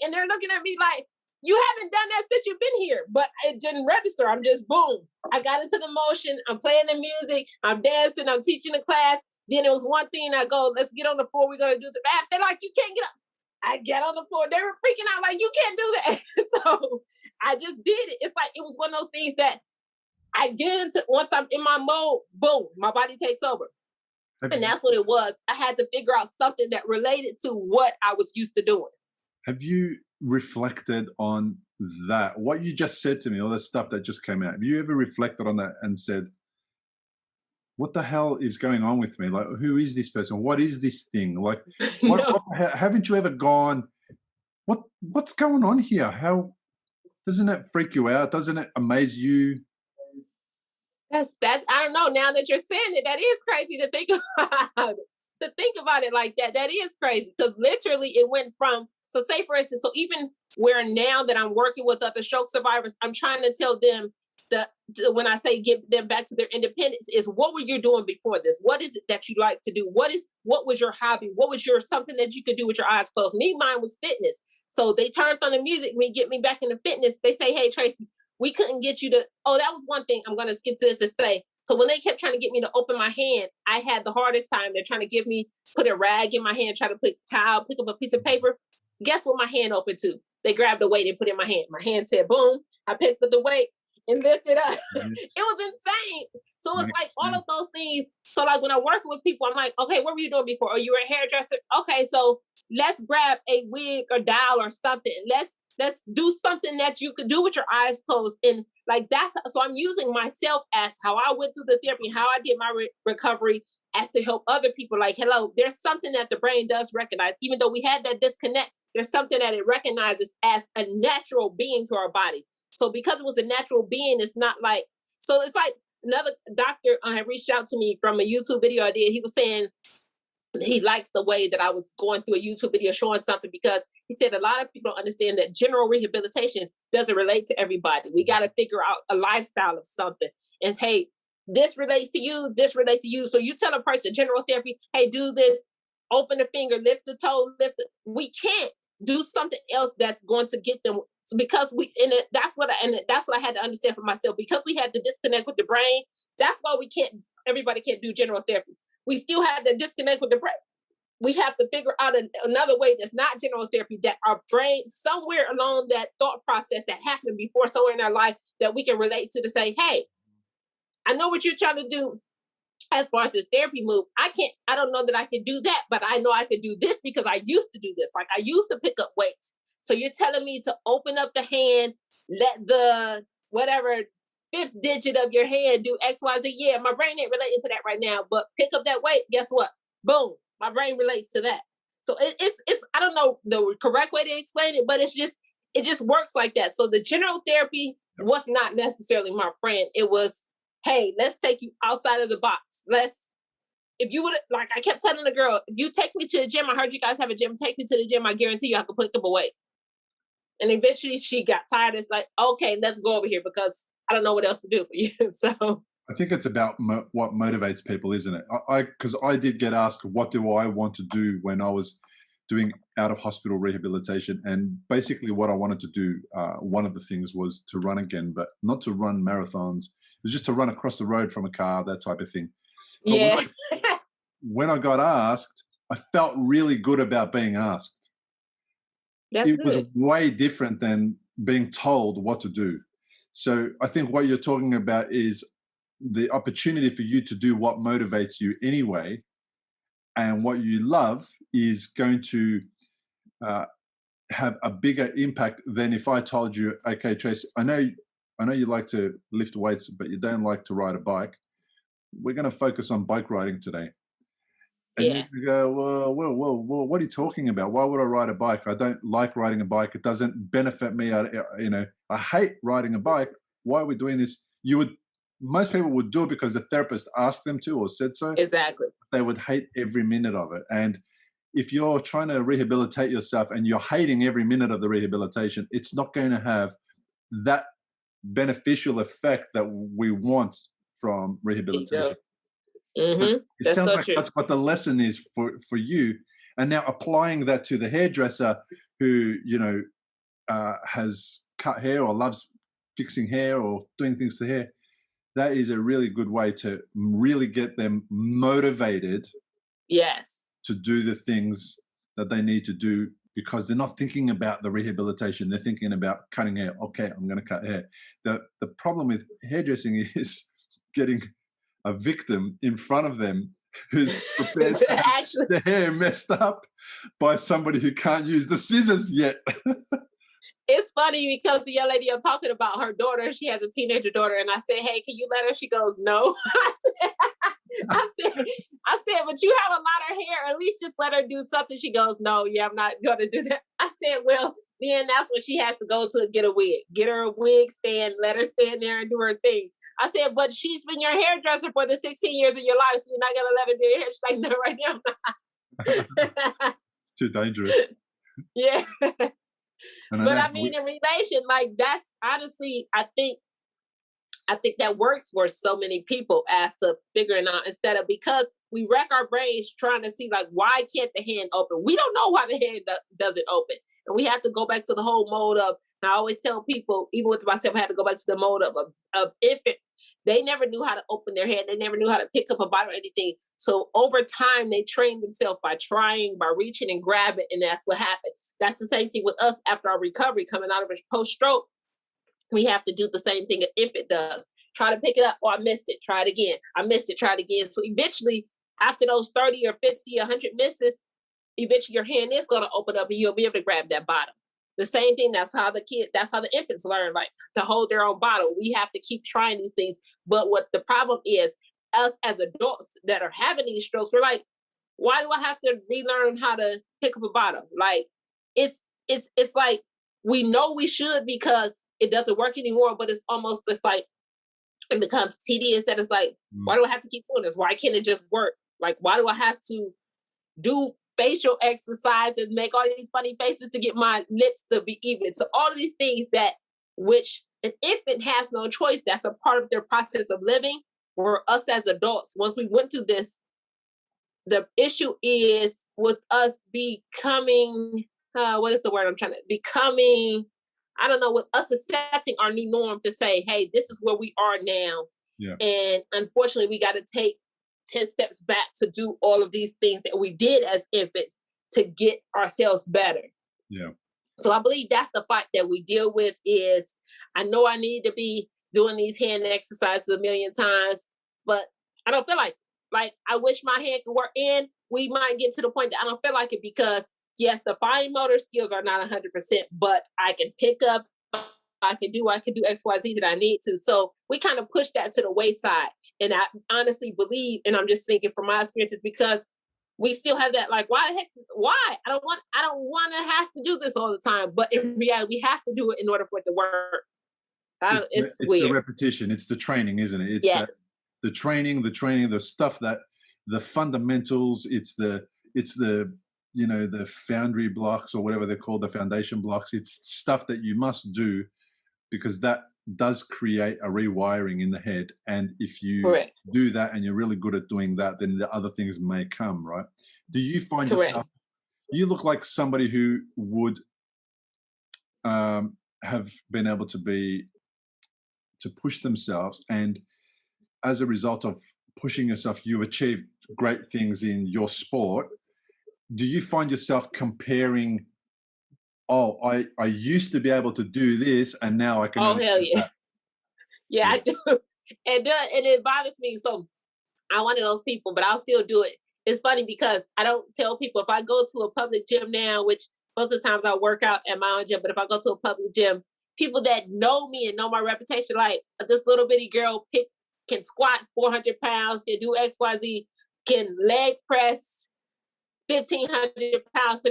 And they're looking at me like, you haven't done that since you've been here, but it didn't register. I'm just boom. I got into the motion. I'm playing the music. I'm dancing. I'm teaching the class. Then it was one thing. I go, let's get on the floor. We're going to do some math. They're like, you can't get up. I get on the floor. They were freaking out like, you can't do that. So I just did it. It's like, it was one of those things that I get into. Once I'm in my mode, boom, my body takes over. And that's what it was. I had to figure out something that related to what I was used to doing. Have you reflected on that, what you just said to me, all that stuff that just came out, have you ever reflected on that and said, what the hell is going on with me? Like, who is this person? What is this thing? Like, No. haven't you ever gone, what's going on here? How doesn't it freak you out? Doesn't it amaze you? That's I don't know. Now that you're saying it, that is crazy to think about. To think about it like that, that is crazy. Because literally it went from, so say for instance, so even where now that I'm working with other stroke survivors, I'm trying to tell them that when I say give them back to their independence, is what were you doing before this? What is it that you like to do? What was your hobby? What was your something that you could do with your eyes closed? Me, mine was fitness. So they turned on the music, get me back into fitness. They say, hey Tracy, we couldn't get you to, oh, that was one thing I'm going to skip to this to say. So when they kept trying to get me to open my hand, I had the hardest time. They're trying to give me, put a rag in my hand, try to put towel, pick up a piece of paper. Guess what my hand opened to? They grabbed the weight and put it in my hand. My hand said, boom. I picked up the weight and lifted up. It was insane. So it's like all of those things. So like when I'm working with people, I'm like, okay, what were you doing before? Oh, you were a hairdresser? Okay, so let's grab a wig or dowel or something. Let's do something that you could do with your eyes closed. And like that's, so I'm using myself as how I went through the therapy, how I did my recovery as to help other people. Like, hello, there's something that the brain does recognize. Even though we had that disconnect, there's something that it recognizes as a natural being to our body. So because it was a natural being, it's not like, so it's like another doctor had reached out to me from a YouTube video I did. He was saying, he likes the way that I was going through a YouTube video showing something, because he said a lot of people don't understand that general rehabilitation doesn't relate to everybody. We got to figure out a lifestyle of something. And hey, this relates to you, this relates to you. So you tell a person general therapy, hey, do this, open the finger, lift the toe, we can't do something else that's going to get them, because that's what I had to understand for myself, because we had to disconnect with the brain. That's why everybody can't do general therapy. We still have to disconnect with the brain. We have to figure out another way that's not general therapy, that our brain, somewhere along that thought process that happened before, somewhere in our life, that we can relate to say, hey, I know what you're trying to do as far as the therapy move. I don't know that I can do that, but I know I could do this because I used to do this. Like I used to pick up weights. So you're telling me to open up the hand, let the whatever fifth digit of your hand do X, Y, Z. Yeah, my brain ain't relating to that right now, but pick up that weight. Guess what? Boom, my brain relates to that. So it's I don't know the correct way to explain it, but it just works like that. So the general therapy was not necessarily my friend. It was, hey, let's take you outside of the box. If you would, like I kept telling the girl, if you take me to the gym, I heard you guys have a gym, take me to the gym, I guarantee you I can pick up a weight. And eventually she got tired. It's like, okay, let's go over here because I don't know what else to do for you. So I think it's about what motivates people, isn't it? Because I did get asked, what do I want to do when I was doing out of hospital rehabilitation? And basically what I wanted to do, one of the things was to run again, but not to run marathons. It was just to run across the road from a car, that type of thing. But yeah. When I got asked, I felt really good about being asked. That's it good. was way different than being told what to do. So I think what you're talking about is the opportunity for you to do what motivates you anyway, and what you love is going to have a bigger impact than if I told you, okay, Trace, I know you like to lift weights, but you don't like to ride a bike. We're going to focus on bike riding today. And you go, well, what are you talking about? Why would I ride a bike? I don't like riding a bike. It doesn't benefit me. I hate riding a bike. Why are we doing this? Most people would do it because the therapist asked them to or said so. Exactly. They would hate every minute of it. And if you're trying to rehabilitate yourself and you're hating every minute of the rehabilitation, it's not going to have that beneficial effect that we want from rehabilitation. Mm-hmm. So it That's sounds so like true. that's what the lesson is for you. And now applying that to the hairdresser who, has cut hair or loves fixing hair or doing things to hair, that is a really good way to really get them motivated. Yes. To do the things that they need to do, because they're not thinking about the rehabilitation. They're thinking about cutting hair. Okay, I'm going to cut hair. The problem with hairdressing is getting a victim in front of them who's prepared to have the hair messed up by somebody who can't use the scissors yet. It's funny because the young lady I'm talking about, her daughter, she has a teenager daughter, and I said, "Hey, can you let her?" She goes, "No." I said, I said, "But you have a lot of hair. At least just let her do something." She goes, "No, yeah, I'm not going to do that." I said, "Well, then that's when she has to go to get a wig, get her a wig stand, let her stand there and do her thing." I said, "But she's been your hairdresser for the 16 years of your life, so you're not gonna let her do your hair." She's like, "No, right now." Too dangerous. Yeah. And But I mean, in relation, like that's honestly, I think that works for so many people as to figuring out instead of because we wreck our brains trying to see like why can't the hand open? We don't know why the hand doesn't open, and we have to go back to the whole mode of. And I always tell people, even with myself, I had to go back to the mode of infant. They never knew how to open their hand. They never knew how to pick up a bottle or anything. So over time, they trained themselves by trying, by reaching and grabbing, and that's what happens. That's the same thing with us after our recovery coming out of a post-stroke. We have to do the same thing an infant does. Try to pick it up. Oh, I missed it. Try it again. I missed it. Try it again. So eventually, after those 30 or 50, 100 misses, eventually your hand is going to open up and you'll be able to grab that bottle. The same thing, that's how the infants learn, like to hold their own bottle. We have to keep trying these things. But what the problem is, us as adults that are having these strokes, we're like, why do I have to relearn how to pick up a bottle? Like it's like we know we should because it doesn't work anymore, but it's almost just like it becomes tedious that it's like, why do I have to keep doing this? Why can't it just work? Like, why do I have to do facial exercise and make all these funny faces to get my lips to be even? So all of these things that which an infant has no choice. That's a part of their process of living. Where us as adults, once we went through this, the issue is with us becoming, what is the word I'm trying to, becoming, I don't know, with us accepting our new norm to say, hey, this is where we are now. Yeah. And unfortunately, we got to take 10 steps back to do all of these things that we did as infants to get ourselves better. Yeah. So I believe that's the fight that we deal with is, I know I need to be doing these hand exercises a million times, but I don't feel like I wish my hand could work. And we might get to the point that I don't feel like it because yes, the fine motor skills are not 100%, but I can pick up, I can do X, Y, Z that I need to. So we kind of push that to the wayside. And I honestly believe, and I'm just thinking from my experiences, because we still have that, like, why the heck, why? I don't want to have to do this all the time. But in reality, we have to do it in order for it to work. It's weird. The repetition. It's the training, isn't it? It's yes. The training, the stuff that, the fundamentals, it's the the foundry blocks or whatever they're called, the foundation blocks. It's stuff that you must do because that does create a rewiring in the head. And if you Correct. do that and you're really good at doing that, then the other things may come, right? Do you find Correct. yourself, you look like somebody who would have been able to push themselves, and as a result of pushing yourself, you achieved great things in your sport. Do you find yourself comparing, oh, I used to be able to do this and now I can Oh, hell yeah. that. Yeah, I do. And it bothers me. So I'm one of those people, but I'll still do it. It's funny because I don't tell people if I go to a public gym now, which most of the times I work out at my own gym, but if I go to a public gym, people that know me and know my reputation, like this little bitty girl can squat 400 pounds, can do X, Y, Z, can leg press 1,500 pounds.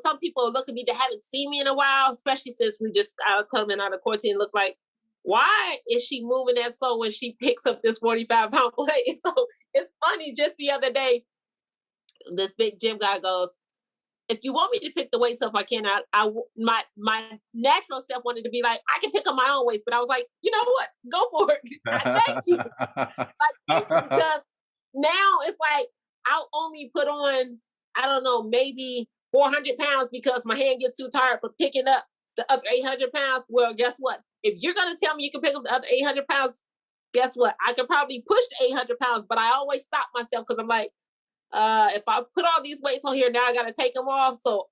Some people look at me that haven't seen me in a while, especially since we just coming out of quarantine, look like, why is she moving that slow when she picks up this 45-pound plate? So it's funny. Just the other day, this big gym guy goes, if you want me to pick the weights up, I can. My natural self wanted to be like, I can pick up my own weights, but I was like, you know what? Go for it. Thank you. Because now it's like I'll only put on, I don't know, maybe 400 pounds because my hand gets too tired for picking up the other 800 pounds. Well, guess what? If you're going to tell me you can pick up the other 800 pounds, guess what? I could probably push the 800 pounds, but I always stop myself because I'm like, if I put all these weights on here, now I got to take them off. So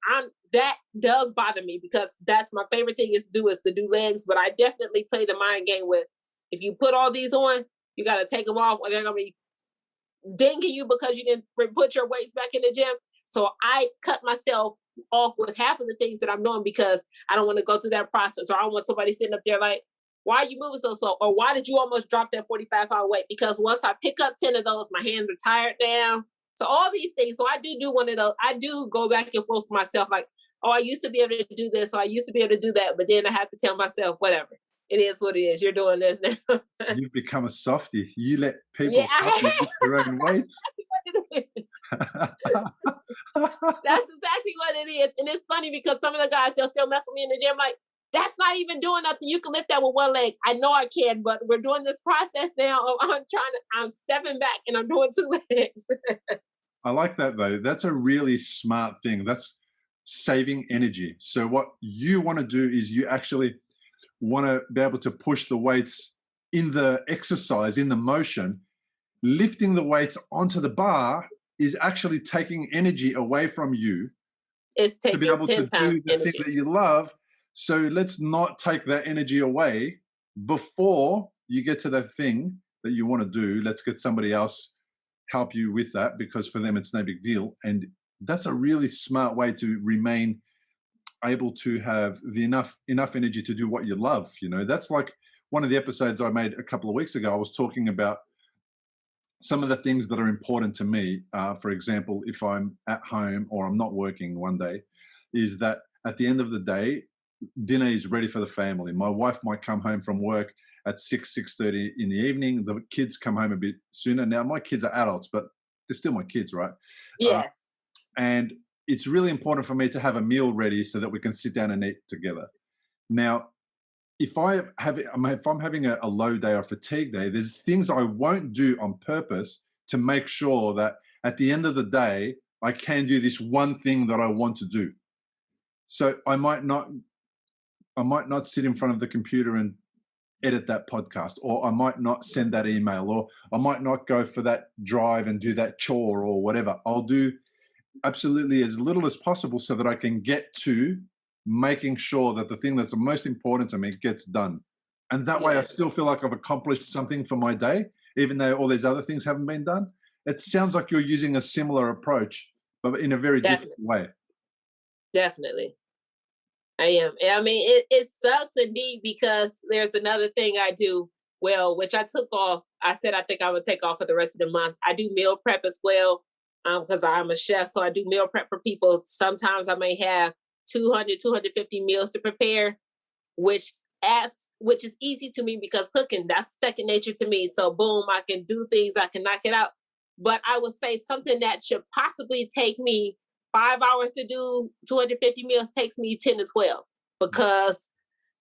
that does bother me because that's my favorite thing is to do legs. But I definitely play the mind game with, if you put all these on, you got to take them off or they're going to be dinging you because you didn't put your weights back in the gym. So I cut myself off with half of the things that I'm doing because I don't want to go through that process, or I don't want somebody sitting up there like, why are you moving so slow? Or why did you almost drop that 45-pound weight? Because once I pick up 10 of those, my hands are tired down. So all these things. So I do one of those. I do go back and forth for myself. Like, oh, I used to be able to do this. Or I used to be able to do that. But then I have to tell myself, whatever. It is what it is. You're doing this now. You've become a softie. You let people Yeah, help you lift their own weight. That's exactly what it is. And it's funny because some of the guys, they'll still mess with me in the gym. Like, that's not even doing nothing. You can lift that with one leg. I know I can, but we're doing this process now of I'm stepping back and I'm doing 2 legs. I like that though. That's a really smart thing. That's saving energy. So what you want to do is you actually want to be able to push the weights in the exercise, in the motion. Lifting the weights onto the bar is actually taking energy away from you. It's to taking be able 10 to times do the energy. thing that you love. So let's not take that energy away before you get to that thing that you want to do. Let's get somebody else help you with that, because for them it's no big deal. And that's a really smart way to remain able to have the enough energy to do what you love. You know, that's like one of the episodes I made a couple of weeks ago. I was talking about some of the things that are important to me. For example, if I'm at home or I'm not working one day, is that at the end of the day, dinner is ready for the family. My wife might come home from work at 6:30 in the evening. The kids come home a bit sooner. Now, my kids are adults, but they're still my kids, right? Yes. And it's really important for me to have a meal ready so that we can sit down and eat together. Now, if I'm having a low day or fatigue day, there's things I won't do on purpose to make sure that at the end of the day, I can do this one thing that I want to do. So I might not sit in front of the computer and edit that podcast, or I might not send that email, or I might not go for that drive and do that chore or whatever. I'll do absolutely as little as possible so that I can get to making sure that the thing that's the most important to me gets done. And that way I still feel like I've accomplished something for my day, even though all these other things haven't been done. It sounds like you're using a similar approach, but in a very different way. Definitely. I am. I mean, it sucks indeed, because there's another thing I do well, which I took off. I said I think I would take off for the rest of the month. I do meal prep as well, because I'm a chef. So I do meal prep for people. Sometimes I may have 200, 250 meals to prepare, which is easy to me because cooking, that's second nature to me. So boom, I can do things, I can knock it out. But I would say something that should possibly take me 5 hours to do 250 meals takes me 10 to 12, because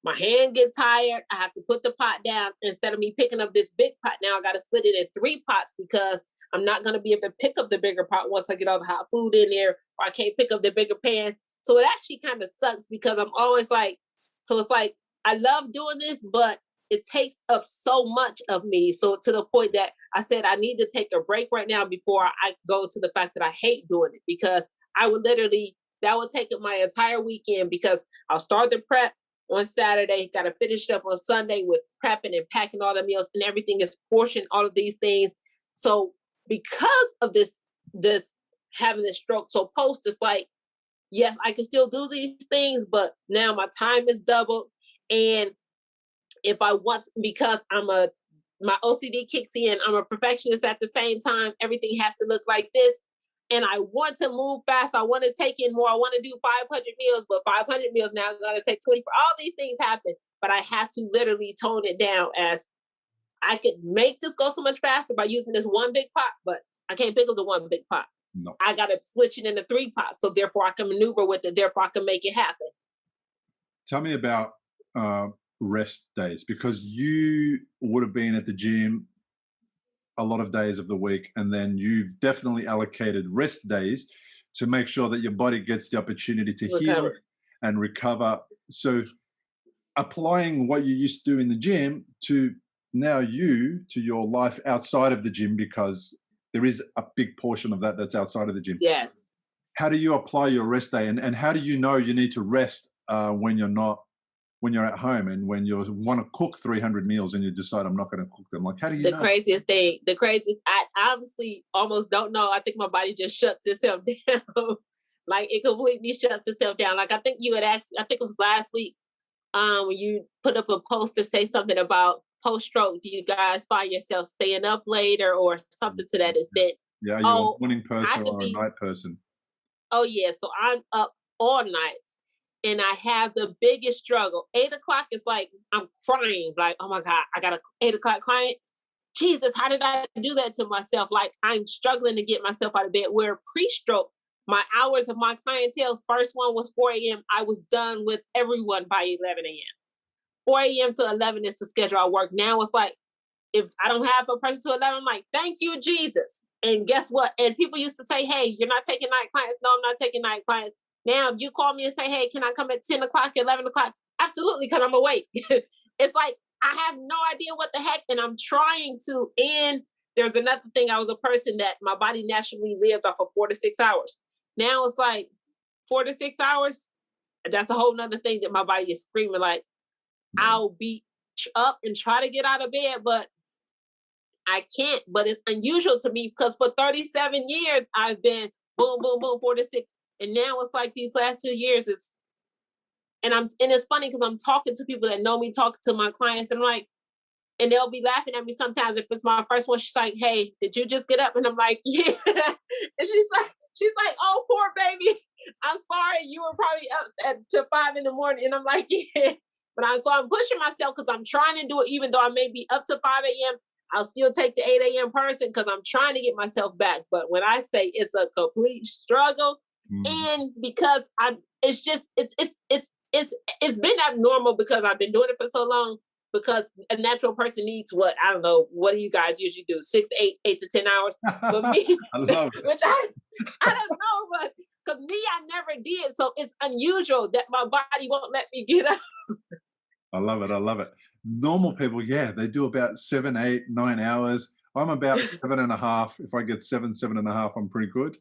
my hand gets tired. I have to put the pot down. Instead of me picking up this big pot, now I got to split it in 3 pots, because I'm not going to be able to pick up the bigger pot once I get all the hot food in there, or I can't pick up the bigger pan. So it actually kind of sucks, because I'm always like, so it's like, I love doing this, but it takes up so much of me. So to the point that I said, I need to take a break right now before I go to the fact that I hate doing it, because I would that would take up my entire weekend, because I'll start the prep on Saturday, got to finish it up on Sunday with prepping and packing all the meals, and everything is portioned, all of these things. So because of this having this stroke, so post is like, yes, I can still do these things, but now my time is doubled. And if I want, because my OCD kicks in, I'm a perfectionist at the same time. Everything has to look like this. And I want to move fast. I want to take in more. I want to do 500 meals, but 500 meals now is going to take 24. All these things happen, but I have to literally tone it down, as I could make this go so much faster by using this one big pot, but I can't pick up the one big pot. No. I got to switch it into 3 pots. So therefore I can maneuver with it. Therefore I can make it happen. Tell me about rest days, because you would have been at the gym a lot of days of the week, and then you've definitely allocated rest days to make sure that your body gets the opportunity to heal and recover. So applying what you used to do in the gym to your life outside of the gym, because there is a big portion of that that's outside of the gym. Yes. How do you apply your rest day, and how do you know you need to rest when you're at home, and when you want to cook 300 meals and you decide I'm not going to cook them? Like, how do you know? The craziest, I honestly almost don't know. I think my body just shuts itself down. Like it completely shuts itself down. Like I think you had asked, I think it was last week, when you put up a post to say something about post stroke. Do you guys find yourself staying up later or something to that extent? Yeah, are you a Oh, morning I person could or a be. night person? Oh yeah, so I'm up all nights, and I have the biggest struggle. 8 o'clock is like I'm crying, like oh my god, I got a 8 o'clock client. Jesus, how did I do that to myself? Like I'm struggling to get myself out of bed. Where pre-stroke, my hours of my clientele, first one was 4 a.m. I was done with everyone by 11 a.m. 4 a.m. to 11 is the schedule I work. Now it's like if I don't have a person to 11, I'm like, thank you, Jesus. And guess what? And people used to say, hey, you're not taking night clients. No, I'm not taking night clients. Now if you call me and say, hey, can I come at 10 o'clock, 11 o'clock? Absolutely, because I'm awake. It's like I have no idea what the heck, and I'm trying to. And there's another thing. I was a person that my body naturally lived off of 4 to 6 hours. Now it's like 4 to 6 hours. That's a whole nother thing that my body is screaming like, I'll be up and try to get out of bed, but I can't. But it's unusual to me because for 37 years I've been boom, boom, boom, 4 to 6, and now it's like these last 2 years is. And it's funny because I'm talking to people that know me, talking to my clients, and I'm like, and they'll be laughing at me sometimes if it's my first one. She's like, "Hey, did you just get up?" And I'm like, "Yeah." And she's like, "Oh, poor baby. I'm sorry. You were probably up to 5 in the morning." And I'm like, "Yeah." So I'm pushing myself because I'm trying to do it, even though I may be up to 5 a.m. I'll still take the 8 a.m. person because I'm trying to get myself back. But when I say it's a complete struggle, and because it's been abnormal because I've been doing it for so long. Because a natural person needs what? I don't know. What do you guys usually do? 6 to 8 to 10 hours. But me, I love it. which I don't know, but because me, I never did. So it's unusual that my body won't let me get up. I love it. I love it. Normal people, yeah, they do about 7, 8, 9 hours. I'm about 7.5. If I get 7.5, I'm pretty good.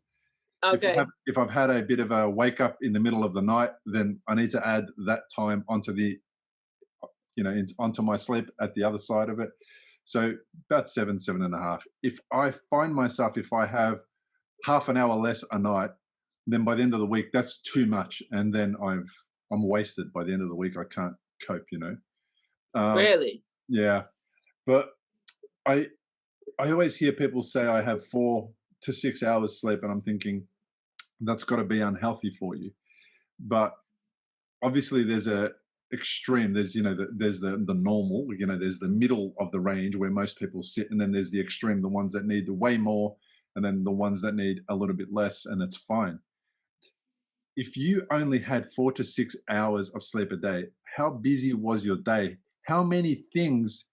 Okay. If I've had a bit of a wake up in the middle of the night, then I need to add that time onto onto my sleep at the other side of it. So about 7.5. If I find myself, if I have half an hour less a night, then by the end of the week, that's too much. And then I'm wasted by the end of the week. I can't cope, Really? Yeah. But I always hear people say I have 4 to 6 hours sleep, and I'm thinking that's got to be unhealthy for you. But obviously there's a extreme. There's there's the normal, there's the middle of the range where most people sit, and then there's the extreme, the ones that need way more, and then the ones that need a little bit less, and it's fine. If you only had 4 to 6 hours of sleep a day, how busy was your day? How many things,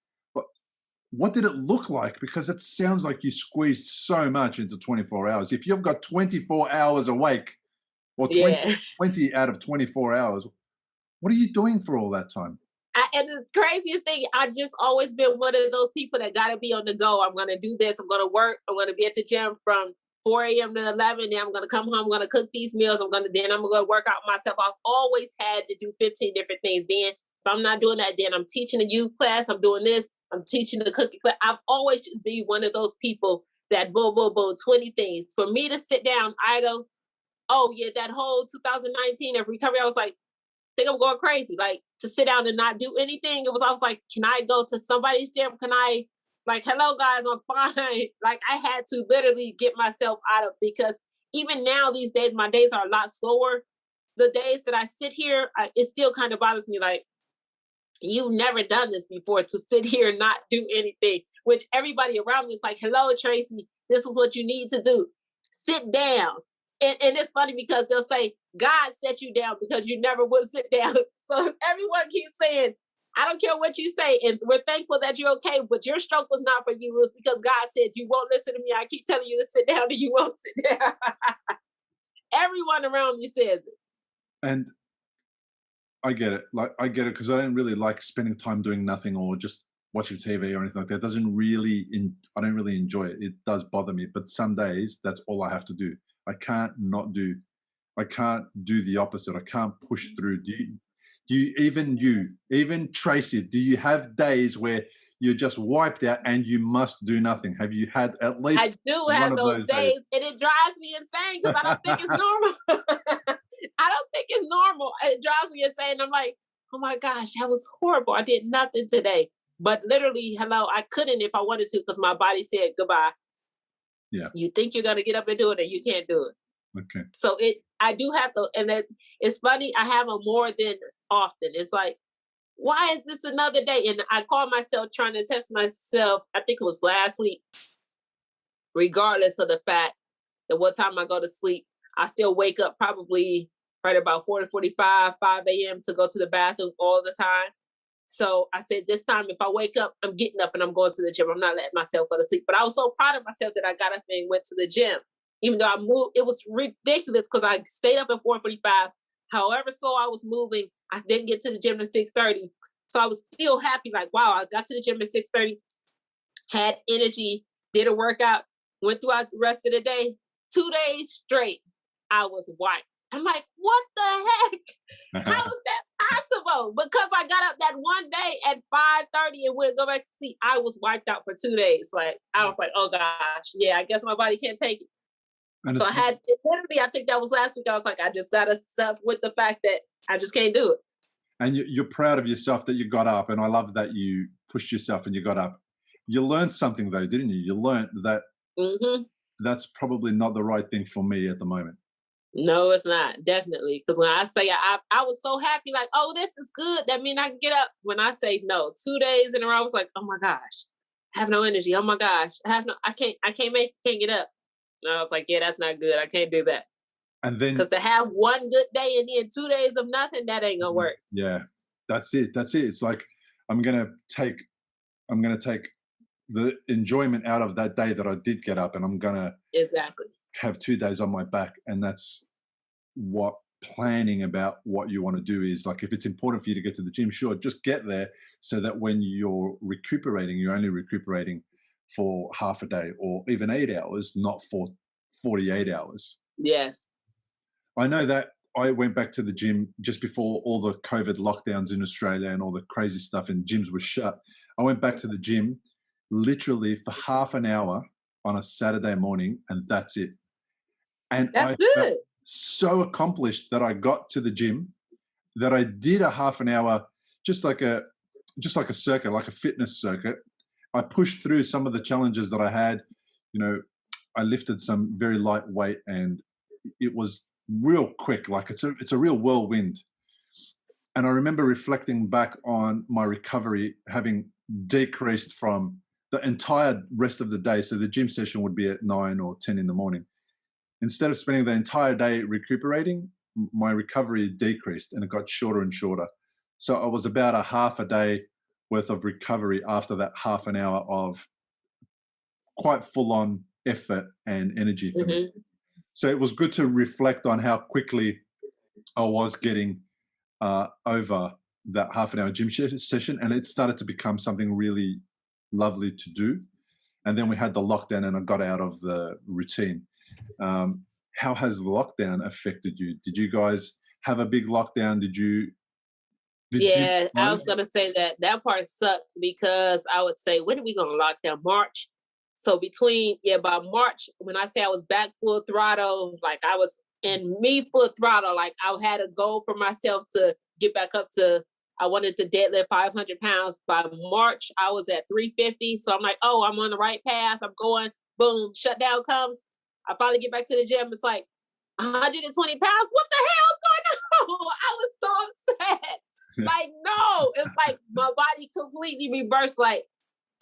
what did it look like? Because it sounds like you squeezed so much into 24 hours. If you've got 24 hours awake, or 20 out of 24 hours, what are you doing for all that time? And the craziest thing, I've just always been one of those people that got to be on the go. I'm going to do this. I'm going to work. I'm going to be at the gym from 4 a.m. to 11. Then I'm going to come home. I'm going to cook these meals. I'm going to work out myself. I've always had to do 15 different things. Then if I'm not doing that, then I'm teaching a youth class. I'm doing this. I'm teaching the cooking class. I've always just been one of those people that boom, boom, boom, 20 things. For me to sit down idle, oh yeah, that whole 2019 of recovery, I was like, think I'm going crazy. Like to sit down and not do anything. I was like, can I go to somebody's gym? Can I hello guys, I'm fine. Like I had to literally get myself out of, because even now these days, my days are a lot slower. The days that I sit here, it still kind of bothers me. Like you've never done this before, to sit here and not do anything, which everybody around me is like, hello, Tracy, this is what you need to do. Sit down. And it's funny because they'll say, God set you down because you never would sit down. So everyone keeps saying, I don't care what you say. And we're thankful that you're okay, but your stroke was not for you. It was because God said, you won't listen to me. I keep telling you to sit down and you won't sit down. Everyone around me says it. And I get it. I get it because I don't really like spending time doing nothing or just watching TV or anything like that. I don't really enjoy it. It does bother me. But some days that's all I have to do. I can't do the opposite. I can't push through. Even Tracy, do you have days where you're just wiped out and you must do nothing? Have you had at least? I do have those days, and it drives me insane because I don't think it's normal. it drives me insane. I'm like, oh my gosh, that was horrible. I did nothing today. But literally, hello, I couldn't if I wanted to because my body said goodbye. Yeah. You think you're gonna get up and do it, and you can't do it. Okay. So I do have to, and it's funny. I have them more than often. It's like, why is this another day? And I call myself trying to test myself. I think it was last week. Regardless of the fact that what time I go to sleep, I still wake up probably right about 4:45, 5 a.m. to go to the bathroom all the time. So I said, this time, if I wake up, I'm getting up and I'm going to the gym. I'm not letting myself go to sleep. But I was so proud of myself that I got up and went to the gym. Even though I moved, it was ridiculous because I stayed up at 4:45. However slow I was moving, I didn't get to the gym at 6:30. So I was still happy, like, wow, I got to the gym at 6:30, had energy, did a workout, went throughout the rest of the day. 2 days straight, I was wiped. I'm like, what the heck? How is that possible? Because I got up that one day at 5:30 and went go back to sleep. I was wiped out for 2 days. Like, I was like, oh gosh, yeah, I guess my body can't take it. And So I had literally, I think that was last week. I was like, I just gotta stuff with the fact that I just can't do it. and you're proud of yourself that you got up, and I love that you pushed yourself and you got up. You learned something though, didn't you? You learned that that's probably not the right thing for me at the moment. No, it's not. Definitely. Because when I say I was so happy, like, oh, this is good. That means I can get up. When I say no, 2 days in a row, I was like, oh my gosh, I have no energy. Oh my gosh, I can't get up. And I was like, yeah, that's not good. I can't do that. And then, Because to have one good day and then 2 days of nothing, that ain't gonna work. yeah, that's it. That's it. It's like I'm gonna take the enjoyment out of that day that I did get up, and I'm gonna Exactly. have 2 days on my back. And that's what planning about what you want to do is. Like, if it's important for you to get to the gym, sure, just get there, so that when you're recuperating, you're only recuperating for half a day or even 8 hours, not for 48 hours. Yes. I know that I went back to the gym just before all the COVID lockdowns in Australia and all the crazy stuff, and gyms were shut. I went back to the gym literally for half an hour on a Saturday morning, and that's it. And That's I good. felt so accomplished that I got to the gym, that I did a half an hour, just like a circuit, like a fitness circuit. I pushed through some of the challenges that I had. You know, I lifted some very light weight, and it was real quick. Like, it's a real whirlwind. And I remember reflecting back on my recovery, having decreased from the entire rest of the day. So the gym session would be at 9 or 10 in the morning. Instead of spending the entire day recuperating, my recovery decreased and it got shorter and shorter. So I was about a half a day worth of recovery after that half an hour of quite full on effort and energy for me. So it was good to reflect on how quickly I was getting over that half an hour gym session, and it started to become something really lovely to do. And then we had the lockdown and I got out of the routine. How has the lockdown affected you? Did you guys have a big lockdown? I was gonna say that part sucked because I would say, when are we gonna lock down? March. So by March, when I say I was back full throttle, like I was in full throttle, like I had a goal for myself to get back up to, I wanted to deadlift 500 pounds. By March, I was at 350. So I'm like, oh, I'm on the right path. I'm going, boom, shutdown comes. I finally get back to the gym. It's like 120 pounds. What the hell is going on? I was so upset. Like, no, it's like my body completely reversed. Like,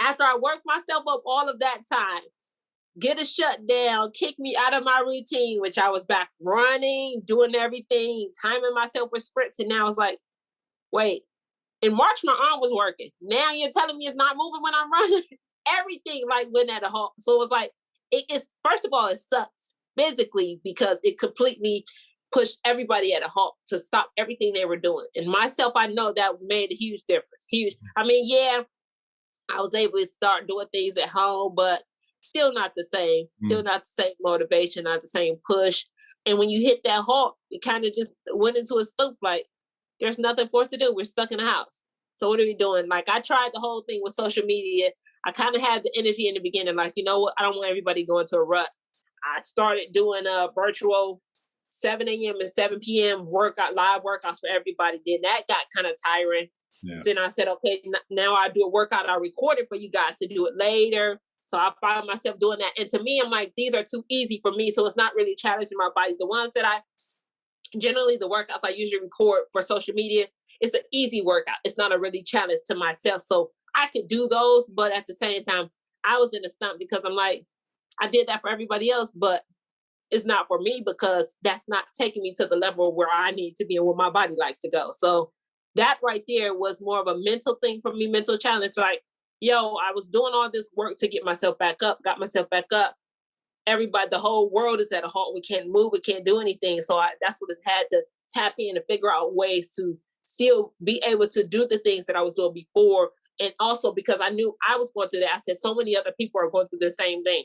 after I worked myself up all of that time, get a shutdown, kick me out of my routine, which I was back running, doing everything, timing myself with sprints. And now it's like, wait, in March, my arm was working. Now you're telling me it's not moving when I'm running? Everything like went at a halt. So it was like, it's first of all, it sucks physically because it completely pushed everybody at a halt to stop everything they were doing. And myself, I know that made a huge difference. Huge. I mean, yeah, I was able to start doing things at home, but still not the same. Still not the same motivation, not the same push. And when you hit that halt, it kind of just went into a stoop. Like, there's nothing for us to do. We're stuck in the house. So what are we doing? Like, I tried the whole thing with social media. I kind of had the energy in the beginning. Like, you know what? I don't want everybody going to a rut. I started doing virtual 7 a.m. and 7 p.m. workout, live workouts for everybody. Then that got kind of tiring. Yeah. So then I said, okay, now I do a workout. I record it for you guys to do it later. So I find myself doing that. And to me, I'm like, these are too easy for me. So it's not really challenging my body. The ones that generally the workouts I usually record for social media, it's an easy workout. It's not a really challenge to myself. So I could do those, but at the same time, I was in a stump because I'm like, I did that for everybody else, but it's not for me because that's not taking me to the level where I need to be and where my body likes to go. So that right there was more of a mental thing for me, mental challenge. Like, yo, I was doing all this work to get myself back up, got myself back up. Everybody, the whole world is at a halt. We can't move. We can't do anything. So that's what it's had to tap in and figure out ways to still be able to do the things that I was doing before. And also because I knew I was going through that, I said so many other people are going through the same thing.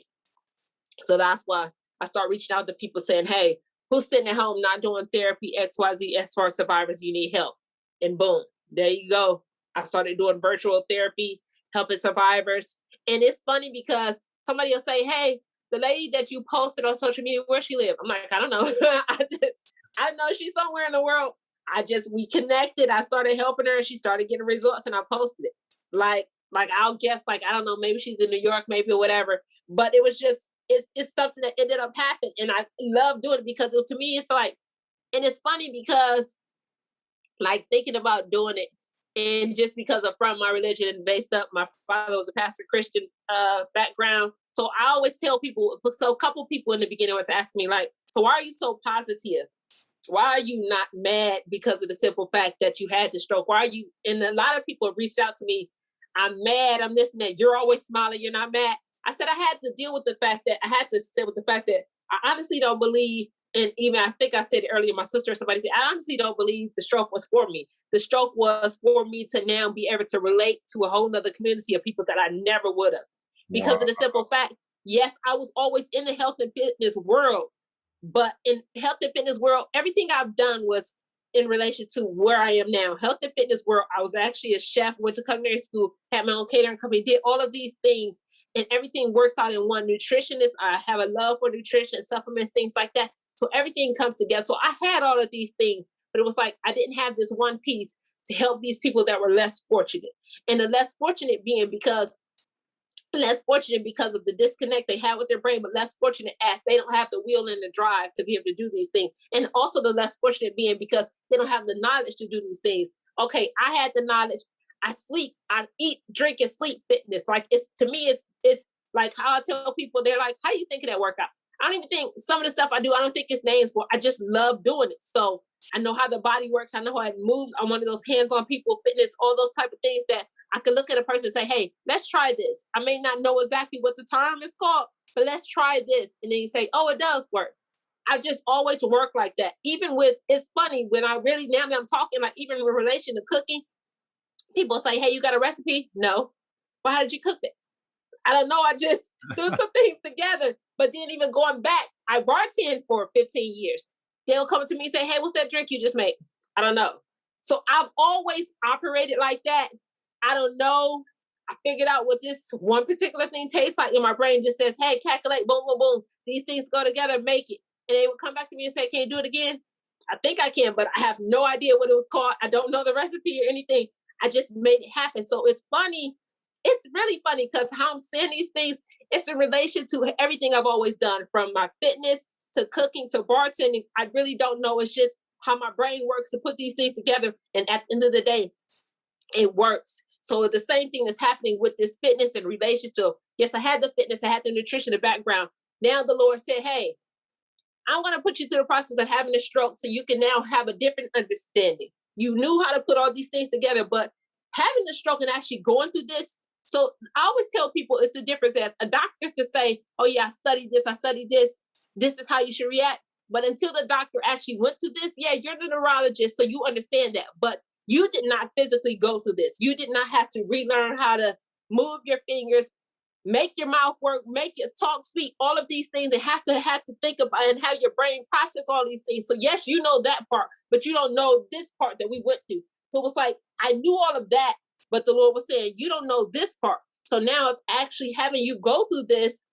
So that's why I start reaching out to people saying, hey, who's sitting at home not doing therapy, XYZ, as far as survivors, you need help. And boom, there you go. I started doing virtual therapy, helping survivors. And it's funny because somebody will say, hey, the lady that you posted on social media, where she live? I'm like, I don't know. I know she's somewhere in the world. We connected. I started helping her and she started getting results and I posted it. Like I'll guess, I don't know, maybe she's in New York, maybe or whatever. But it was just, it's something that ended up happening. And I love doing it because to me, it's like, and it's funny because thinking about doing it and just because I'm from my religion and based up, my father was a pastor Christian background. So I always tell people, so a couple people in the beginning were to ask me so why are you so positive? Why are you not mad because of the simple fact that you had the stroke? Why are you, and a lot of people have reached out to me, I'm mad, I'm this and that, you're always smiling, you're not mad. I said I had to deal with the fact that I honestly don't believe, and even I think I said it earlier, my sister or somebody said, I honestly don't believe the stroke was for me. The stroke was for me to now be able to relate to a whole nother community of people that I never would have. Because of the simple fact, yes, I was always in the health and fitness world, but in health and fitness world, everything I've done was in relation to where I am now. Health and fitness world, I was actually a chef, went to culinary school, had my own catering company, did all of these things, and everything works out in one. Nutritionist, I have a love for nutrition, supplements, things like that. So everything comes together. So I had all of these things, but it was like I didn't have this one piece to help these people that were less fortunate. And the less fortunate because of the disconnect they have with their brain, but less fortunate as they don't have the will and the drive to be able to do these things. And also the less fortunate being because they don't have the knowledge to do these things. Okay, I had the knowledge. I sleep, I eat, drink, and sleep fitness. It's to me, it's like how I tell people, they're like, how do you think of that workout? I don't even think some of the stuff I do, I don't think it's names for. I just love doing it. So I know how the body works. I know how it moves. I'm one of those hands-on people, fitness, all those type of things that I can look at a person and say, hey, let's try this. I may not know exactly what the term is called, but let's try this. And then you say, oh, it does work. I just always work like that. Even with, it's funny when I really, now that I'm talking, even in relation to cooking, people say, hey, you got a recipe? No. Well, how did you cook it? I don't know. I just threw some things together. But then even going back, I bartended for 15 years. They'll come to me and say, hey, what's that drink you just made? I don't know. So I've always operated like that. I don't know. I figured out what this one particular thing tastes like, and my brain just says, hey, calculate, boom, boom, boom. These things go together, make it. And they would come back to me and say, can you do it again? I think I can, but I have no idea what it was called. I don't know the recipe or anything. I just made it happen. So it's funny. It's really funny because how I'm saying these things, it's in relation to everything I've always done, from my fitness to cooking to bartending. I really don't know. It's just how my brain works to put these things together. And at the end of the day, it works. So the same thing that's happening with this fitness in relation to, yes, I had the fitness, I had the nutrition, the background. Now the Lord said, hey, I'm going to put you through the process of having a stroke so you can now have a different understanding. You knew how to put all these things together, but having the stroke and actually going through this. So I always tell people it's a difference as a doctor to say, oh yeah, I studied this, this is how you should react. But until the doctor actually went through this, yeah, you're the neurologist, so you understand that. But you did not physically go through this. You did not have to relearn how to move your fingers, make your mouth work, make your talk speak, all of these things. They have to think about and have your brain process all these things. So yes, you know that part, but you don't know this part that we went through. So it was like, I knew all of that, but the Lord was saying, you don't know this part. So now actually having you go through this,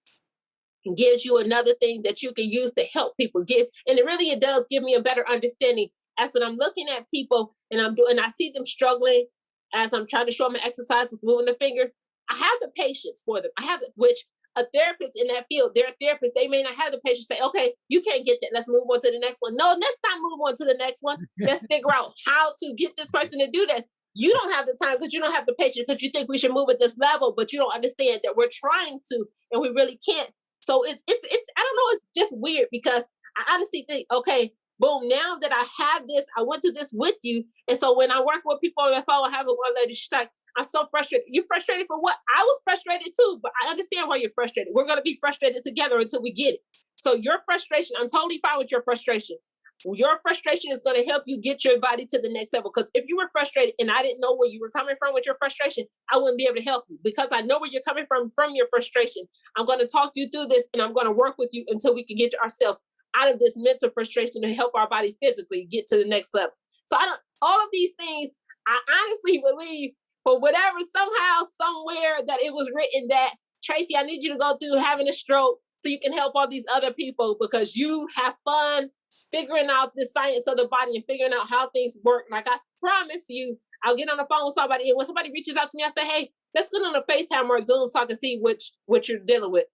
gives you another thing that you can use to help people and it does give me a better understanding as when I'm looking at people and I see them struggling as I'm trying to show them an exercise with moving the finger. I have the patience for them. Which a therapist in that field, they're a therapist, they may not have the patience to say, okay, you can't get that. Let's move on to the next one. No, let's not move on to the next one. Let's figure out how to get this person to do that. You don't have the time because you don't have the patience because you think we should move at this level, but you don't understand that we're trying to and we really can't. So it's I don't know, it's just weird because I honestly think, okay, boom, now that I have this, I went to this with you. And so when I work with people on the phone, I have one lady, she's like, I'm so frustrated. You're frustrated for what? I was frustrated too, but I understand why you're frustrated. We're going to be frustrated together until we get it. So your frustration, I'm totally fine with your frustration. Your frustration is going to help you get your body to the next level. Because if you were frustrated and I didn't know where you were coming from with your frustration, I wouldn't be able to help you because I know where you're coming from your frustration. I'm going to talk you through this and I'm going to work with you until we can get ourselves out of this mental frustration to help our body physically get to the next level. So all of these things, I honestly believe for whatever, somehow, somewhere that it was written that, Tracy, I need you to go through having a stroke so you can help all these other people because you have fun figuring out the science of the body and figuring out how things work. Like I promise you, I'll get on the phone with somebody, and when somebody reaches out to me, I say, hey, let's get on a FaceTime or a Zoom so I can see what you're dealing with.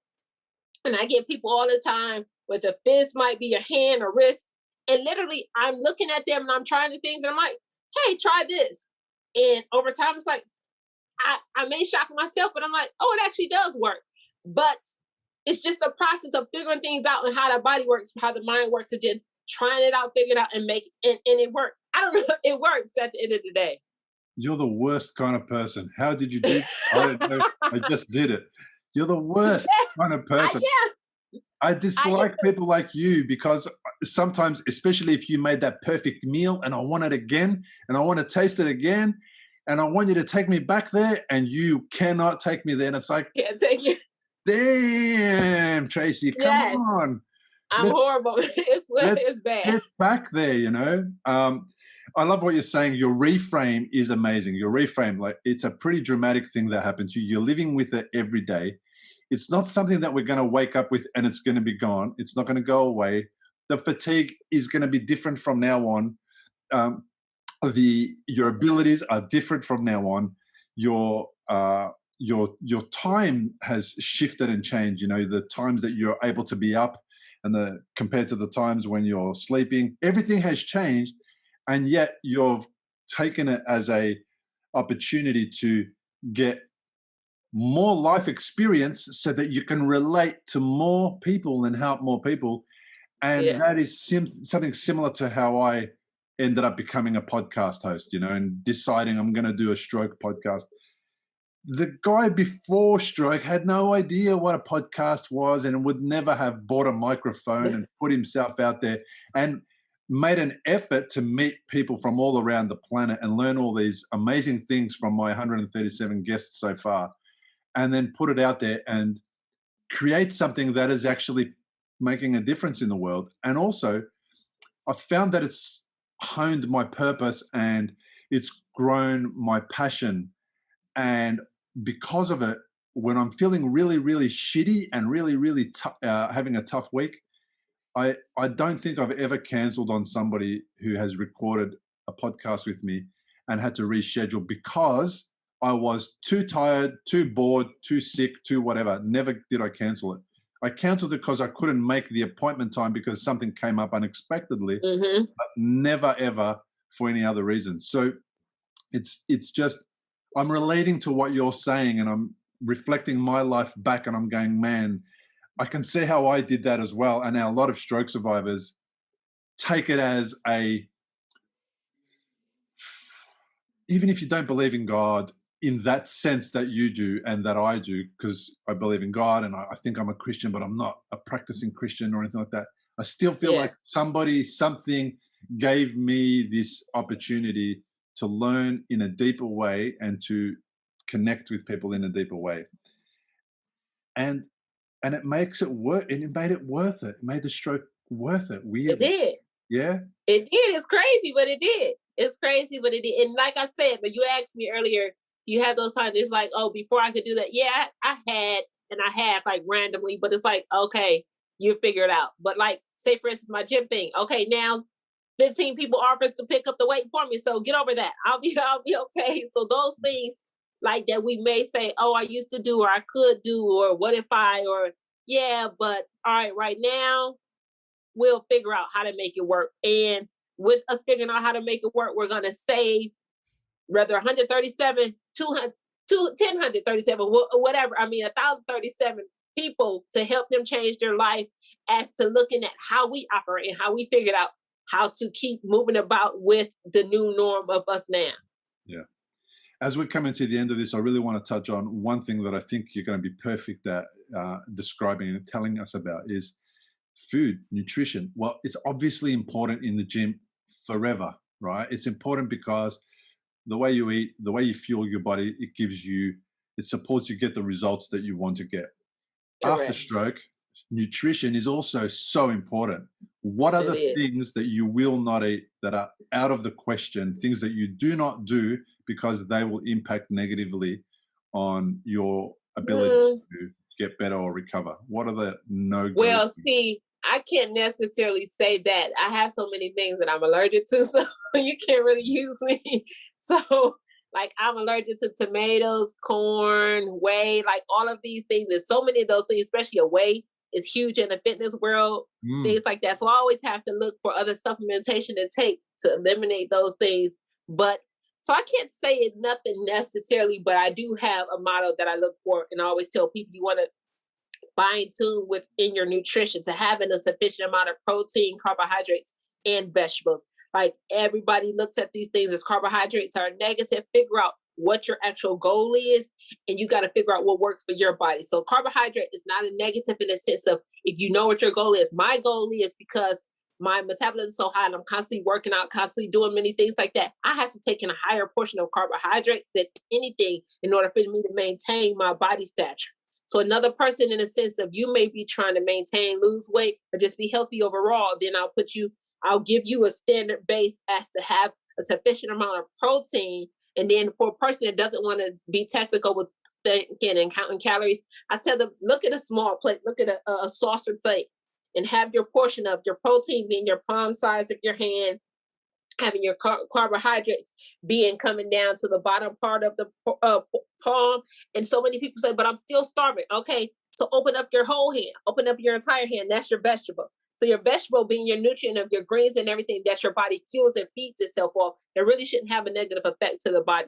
And I get people all the time, whether this might be your hand or wrist, and literally I'm looking at them and I'm trying the things and I'm like, hey, try this. And over time, it's like, I may shock myself, but I'm like, oh, it actually does work. But it's just the process of figuring things out and how the body works, how the mind works, and just trying it out, figure it out, and make it, and it works. I don't know, it works at the end of the day. You're the worst kind of person. How did you do it? I don't know. I just did it. You're the worst kind of person. I dislike people like you because sometimes, especially if you made that perfect meal and I want it again and I want to taste it again and I want you to take me back there and you cannot take me there. And it's like, can't take you. Damn, Tracy, come on. I'm horrible. It's bad. Get back there, you know. I love what you're saying. Your reframe is amazing. Your reframe, like it's a pretty dramatic thing that happened to you. You're living with it every day. It's not something that we're going to wake up with and it's going to be gone. It's not going to go away. The fatigue is going to be different from now on. Your abilities are different from now on. Your time has shifted and changed. You know, the times that you're able to be up and compared to the times when you're sleeping, everything has changed. And yet you've taken it as a opportunity to get more life experience so that you can relate to more people and help more people. And that is something similar to how I ended up becoming a podcast host, you know, and deciding I'm going to do a stroke podcast. The guy before stroke had no idea what a podcast was and would never have bought a microphone and put himself out there and made an effort to meet people from all around the planet and learn all these amazing things from my 137 guests so far, and then put it out there and create something that is actually making a difference in the world. And also, I found that it's honed my purpose and it's grown my passion. And because of it, when I'm feeling really, really shitty and really, really having a tough week, I don't think I've ever canceled on somebody who has recorded a podcast with me and had to reschedule because I was too tired, too bored, too sick, too whatever. Never did I cancel it. I canceled it because I couldn't make the appointment time because something came up unexpectedly, but never ever for any other reason. So it's just, I'm relating to what you're saying and I'm reflecting my life back and I'm going, man, I can see how I did that as well. And now a lot of stroke survivors take it as even if you don't believe in God in that sense that you do and that I do, because I believe in God and I think I'm a Christian, but I'm not a practicing Christian or anything like that. I still feel like something gave me this opportunity to learn in a deeper way and to connect with people in a deeper way. And it makes it worth, and it made it worth it. It made the stroke worth it. Weirdly. It did. Yeah? It did. It's crazy, but it did. It's crazy, but it did. And like I said, but you asked me earlier, you have those times, it's like, oh, before I could do that. Yeah, I had and I have like randomly, but it's like, okay, you figure it out. But like, say for instance, my gym thing. Okay, now 15 people offers to pick up the weight for me. So get over that. I'll be okay. So those things like that we may say, oh, I used to do, or I could do, or what if I, or yeah, but all right now we'll figure out how to make it work. And with us figuring out how to make it work, we're gonna save whether 137, 200, 1037, whatever. I mean, 1,037 people to help them change their life as to looking at how we operate and how we figured out how to keep moving about with the new norm of us now. Yeah. As we're coming to the end of this, I really want to touch on one thing that I think you're going to be perfect at describing and telling us about is food, nutrition. Well, it's obviously important in the gym forever, right? It's important because the way you eat, the way you fuel your body, it supports you get the results that you want to get. Correct. After stroke, nutrition is also so important. What are the things that you will not eat that are out of the question, things that you do not do because they will impact negatively on your ability to get better or recover? What are the no-go? Well, see, I can't necessarily say that. I have so many things that I'm allergic to, so you can't really use me. So, like, I'm allergic to tomatoes, corn, whey, like all of these things. There's so many of those things, especially a whey is huge in the fitness world, things like that. So I always have to look for other supplementation to take to eliminate those things. But so I can't say it nothing necessarily, but I do have a motto that I look for, and I always tell people you want to fine tune within your nutrition to having a sufficient amount of protein, carbohydrates, and vegetables. Like everybody looks at these things as carbohydrates are negative. Figure out what your actual goal is, and you got to figure out what works for your body. So carbohydrate is not a negative in the sense of if you know what your goal is. My goal is because my metabolism is so high and I'm constantly working out, constantly doing many things like that. I have to take in a higher portion of carbohydrates than anything in order for me to maintain my body stature. So another person in a sense of you may be trying to maintain, lose weight, or just be healthy overall, then I'll give you a standard base as to have a sufficient amount of protein. And then for a person that doesn't want to be technical with thinking and counting calories, I tell them, look at a small plate, look at a saucer plate, and have your portion of your protein being your palm size of your hand, having your carbohydrates coming down to the bottom part of the palm. And so many people say, but I'm still starving. Okay, so open up your whole hand, open up your entire hand. That's your vegetable. So your vegetable being your nutrient of your greens and everything that your body fuels and feeds itself off, it really shouldn't have a negative effect to the body.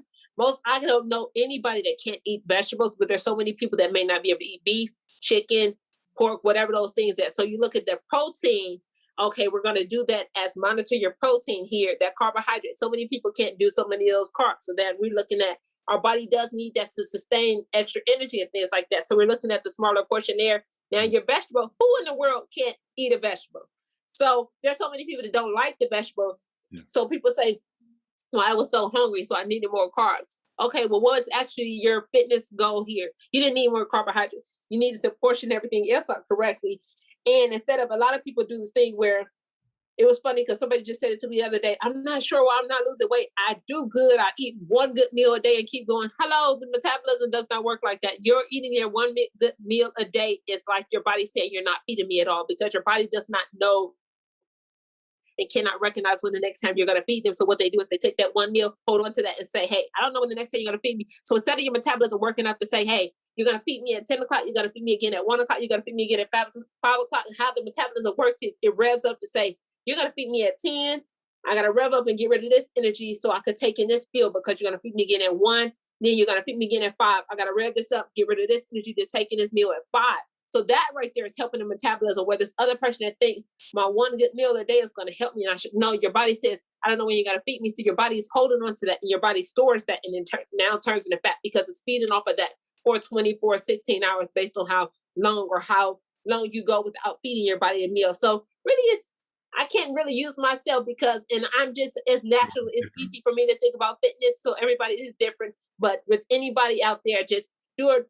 I don't know anybody that can't eat vegetables, but there's so many people that may not be able to eat beef, chicken, pork, whatever those things are. So you look at the protein. Okay, we're going to do that as monitor your protein here, that carbohydrate. So many people can't do so many of those carbs. So that we're looking at our body does need that to sustain extra energy and things like that. So we're looking at the smaller portion there. Now your vegetable, who in the world can't eat a vegetable? So there's so many people that don't like the vegetable. Yeah. So people say, well, I was so hungry, so I needed more carbs. Okay, well, what's actually your fitness goal here? You didn't need more carbohydrates. You needed to portion everything else out correctly. And instead of a lot of people do this thing where it was funny because somebody just said it to me the other day. I'm not sure why I'm not losing weight. I do good. I eat one good meal a day and keep going. Hello, the metabolism does not work like that. You're eating your one good meal a day. It's like your body saying you're not feeding me at all because your body does not know and cannot recognize when the next time you're going to feed them. So what they do is they take that one meal, hold on to that and say, hey, I don't know when the next time you're going to feed me. So instead of your metabolism working up to say, hey, you're going to feed me at 10 o'clock, you're going to feed me again at 1 o'clock, you're going to feed me again at 5 o'clock. And how the metabolism works is it revs up to say, you're going to feed me at 10. I got to rev up and get rid of this energy so I could take in this fuel because you're going to feed me again at 1. Then you're going to feed me again at 5. I got to rev this up, get rid of this energy to take in this meal at 5. So that right there is helping the metabolism, where this other person that thinks my one good meal a day is going to help me. And I should know your body says, I don't know when you're going to feed me. So your body is holding on to that and your body stores that and then now turns into fat because it's feeding off of that for 24, 16 hours based on how long you go without feeding your body a meal. So really I can't really use myself because, and I'm just as natural. It's easy for me to think about fitness. So everybody is different, but with anybody out there, just do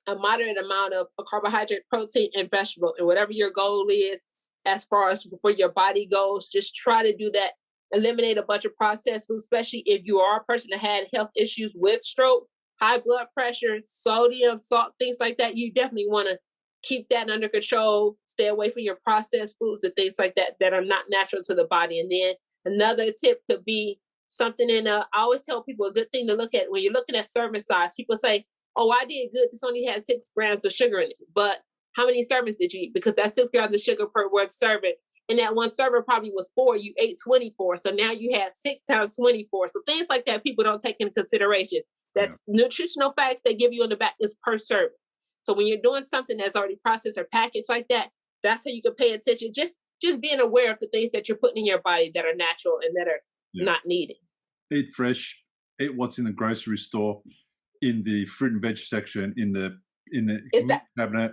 a moderate amount of carbohydrate, protein, and vegetable. And whatever your goal is, as far as for your body goes, just try to do that. Eliminate a bunch of processed food, especially if you are a person that had health issues with stroke. high blood pressure, sodium, salt, things like that, you definitely want to keep that under control. Stay away from your processed foods and things like that that are not natural to the body. And then another tip could be something I always tell people a good thing to look at when you're looking at serving size. People say, oh, I did good. This only had 6 grams of sugar in it. But how many servings did you eat? Because that's 6 grams of sugar per one serving. And that one server probably was 4. You ate 24. So now you have 6 times 24. So things like that people don't take into consideration. That's nutritional facts they give you in the back is per serving. So when you're doing something that's already processed or packaged like that, that's how you can pay attention. Just being aware of the things that you're putting in your body that are natural and that are not needed. Eat fresh. Eat what's in the grocery store, in the fruit and veg section, in the cabinet.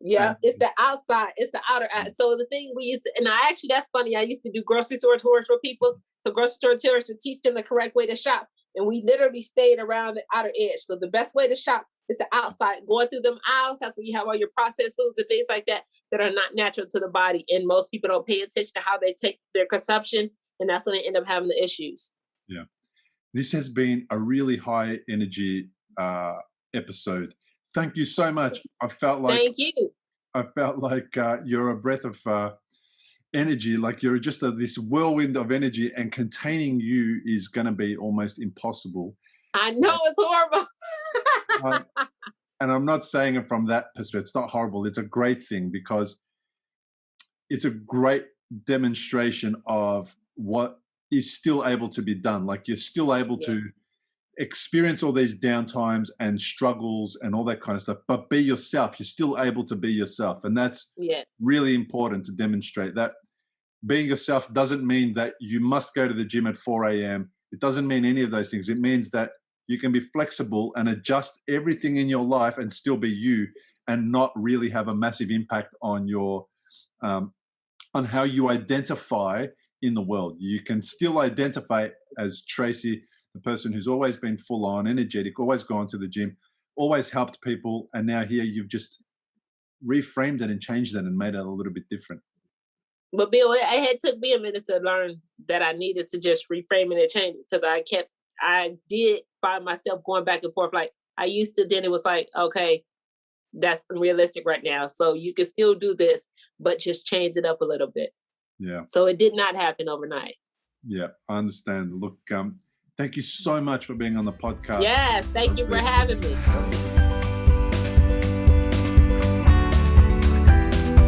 Yeah, it's the outside. It's the outer. So the thing we used to, and that's funny. I used to do grocery store tours for people. So grocery store tours to teach them the correct way to shop. And we literally stayed around the outer edge. So the best way to shop is the outside, going through them aisles. That's when you have all your processed foods and things like that that are not natural to the body. And most people don't pay attention to how they take their consumption. And that's when they end up having the issues. Yeah. This has been a really high energy episode. Thank you so much. Thank you. I felt like you're a breath of energy, like you're just this whirlwind of energy, and containing you is going to be almost impossible. I know it's horrible. And I'm not saying it from that perspective. It's not horrible. It's a great thing because it's a great demonstration of what is still able to be done. Like you're still able to experience all these downtimes and struggles and all that kind of stuff, but be yourself. You're still able to be yourself. And that's really important to demonstrate that being yourself doesn't mean that you must go to the gym at 4 a.m. It doesn't mean any of those things. It means that you can be flexible and adjust everything in your life and still be you and not really have a massive impact on your, on how you identify in the world. You can still identify as Tracy, the person who's always been full on, energetic, always gone to the gym, always helped people. And now here you've just reframed it and changed it and made it a little bit different. But Bill, it took me a minute to learn that I needed to just reframe it and change it because I did find myself going back and forth. Like I used to, then it was like, okay, that's unrealistic right now. So you can still do this, but just change it up a little bit. Yeah. So it did not happen overnight. Yeah, I understand. Look, thank you so much for being on the podcast. Yes, thank you for having me.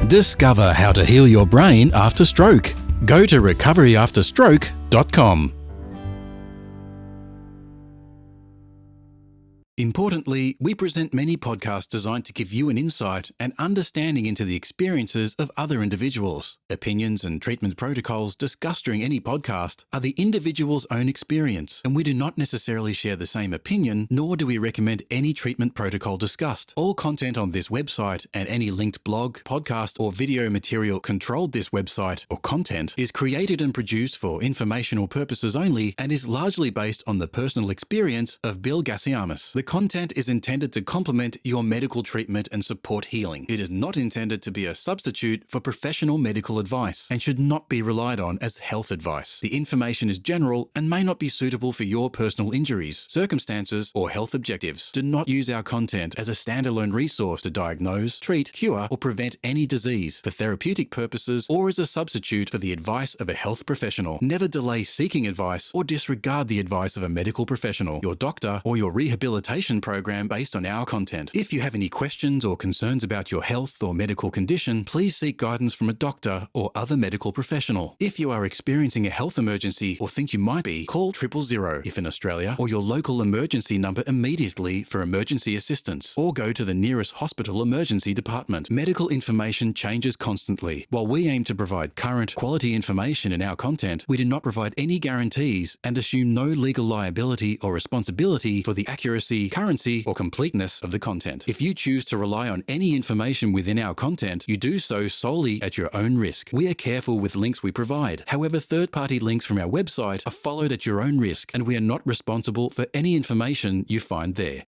Discover how to heal your brain after stroke. Go to recoveryafterstroke.com. Importantly, we present many podcasts designed to give you an insight and understanding into the experiences of other individuals. Opinions and treatment protocols discussed during any podcast are the individual's own experience, and we do not necessarily share the same opinion, nor do we recommend any treatment protocol discussed. All content on this website and any linked blog, podcast, or video material controlled this website or content is created and produced for informational purposes only and is largely based on the personal experience of Bill Gassiamas. The content is intended to complement your medical treatment and support healing. It is not intended to be a substitute for professional medical advice and should not be relied on as health advice. The information is general and may not be suitable for your personal injuries, circumstances, or health objectives. Do not use our content as a standalone resource to diagnose, treat, cure, or prevent any disease for therapeutic purposes or as a substitute for the advice of a health professional. Never delay seeking advice or disregard the advice of a medical professional, your doctor, or your rehabilitation program based on our content. If you have any questions or concerns about your health or medical condition, please seek guidance from a doctor or other medical professional. If you are experiencing a health emergency or think you might be, call 000 if in Australia, or your local emergency number immediately for emergency assistance, or go to the nearest hospital emergency department. Medical information changes constantly. While we aim to provide current, quality information in our content, we do not provide any guarantees and assume no legal liability or responsibility for the accuracy, currency, or completeness of the content. If you choose to rely on any information within our content, you do so solely at your own risk. We are careful with links we provide. However, third-party links from our website are followed at your own risk, and we are not responsible for any information you find there.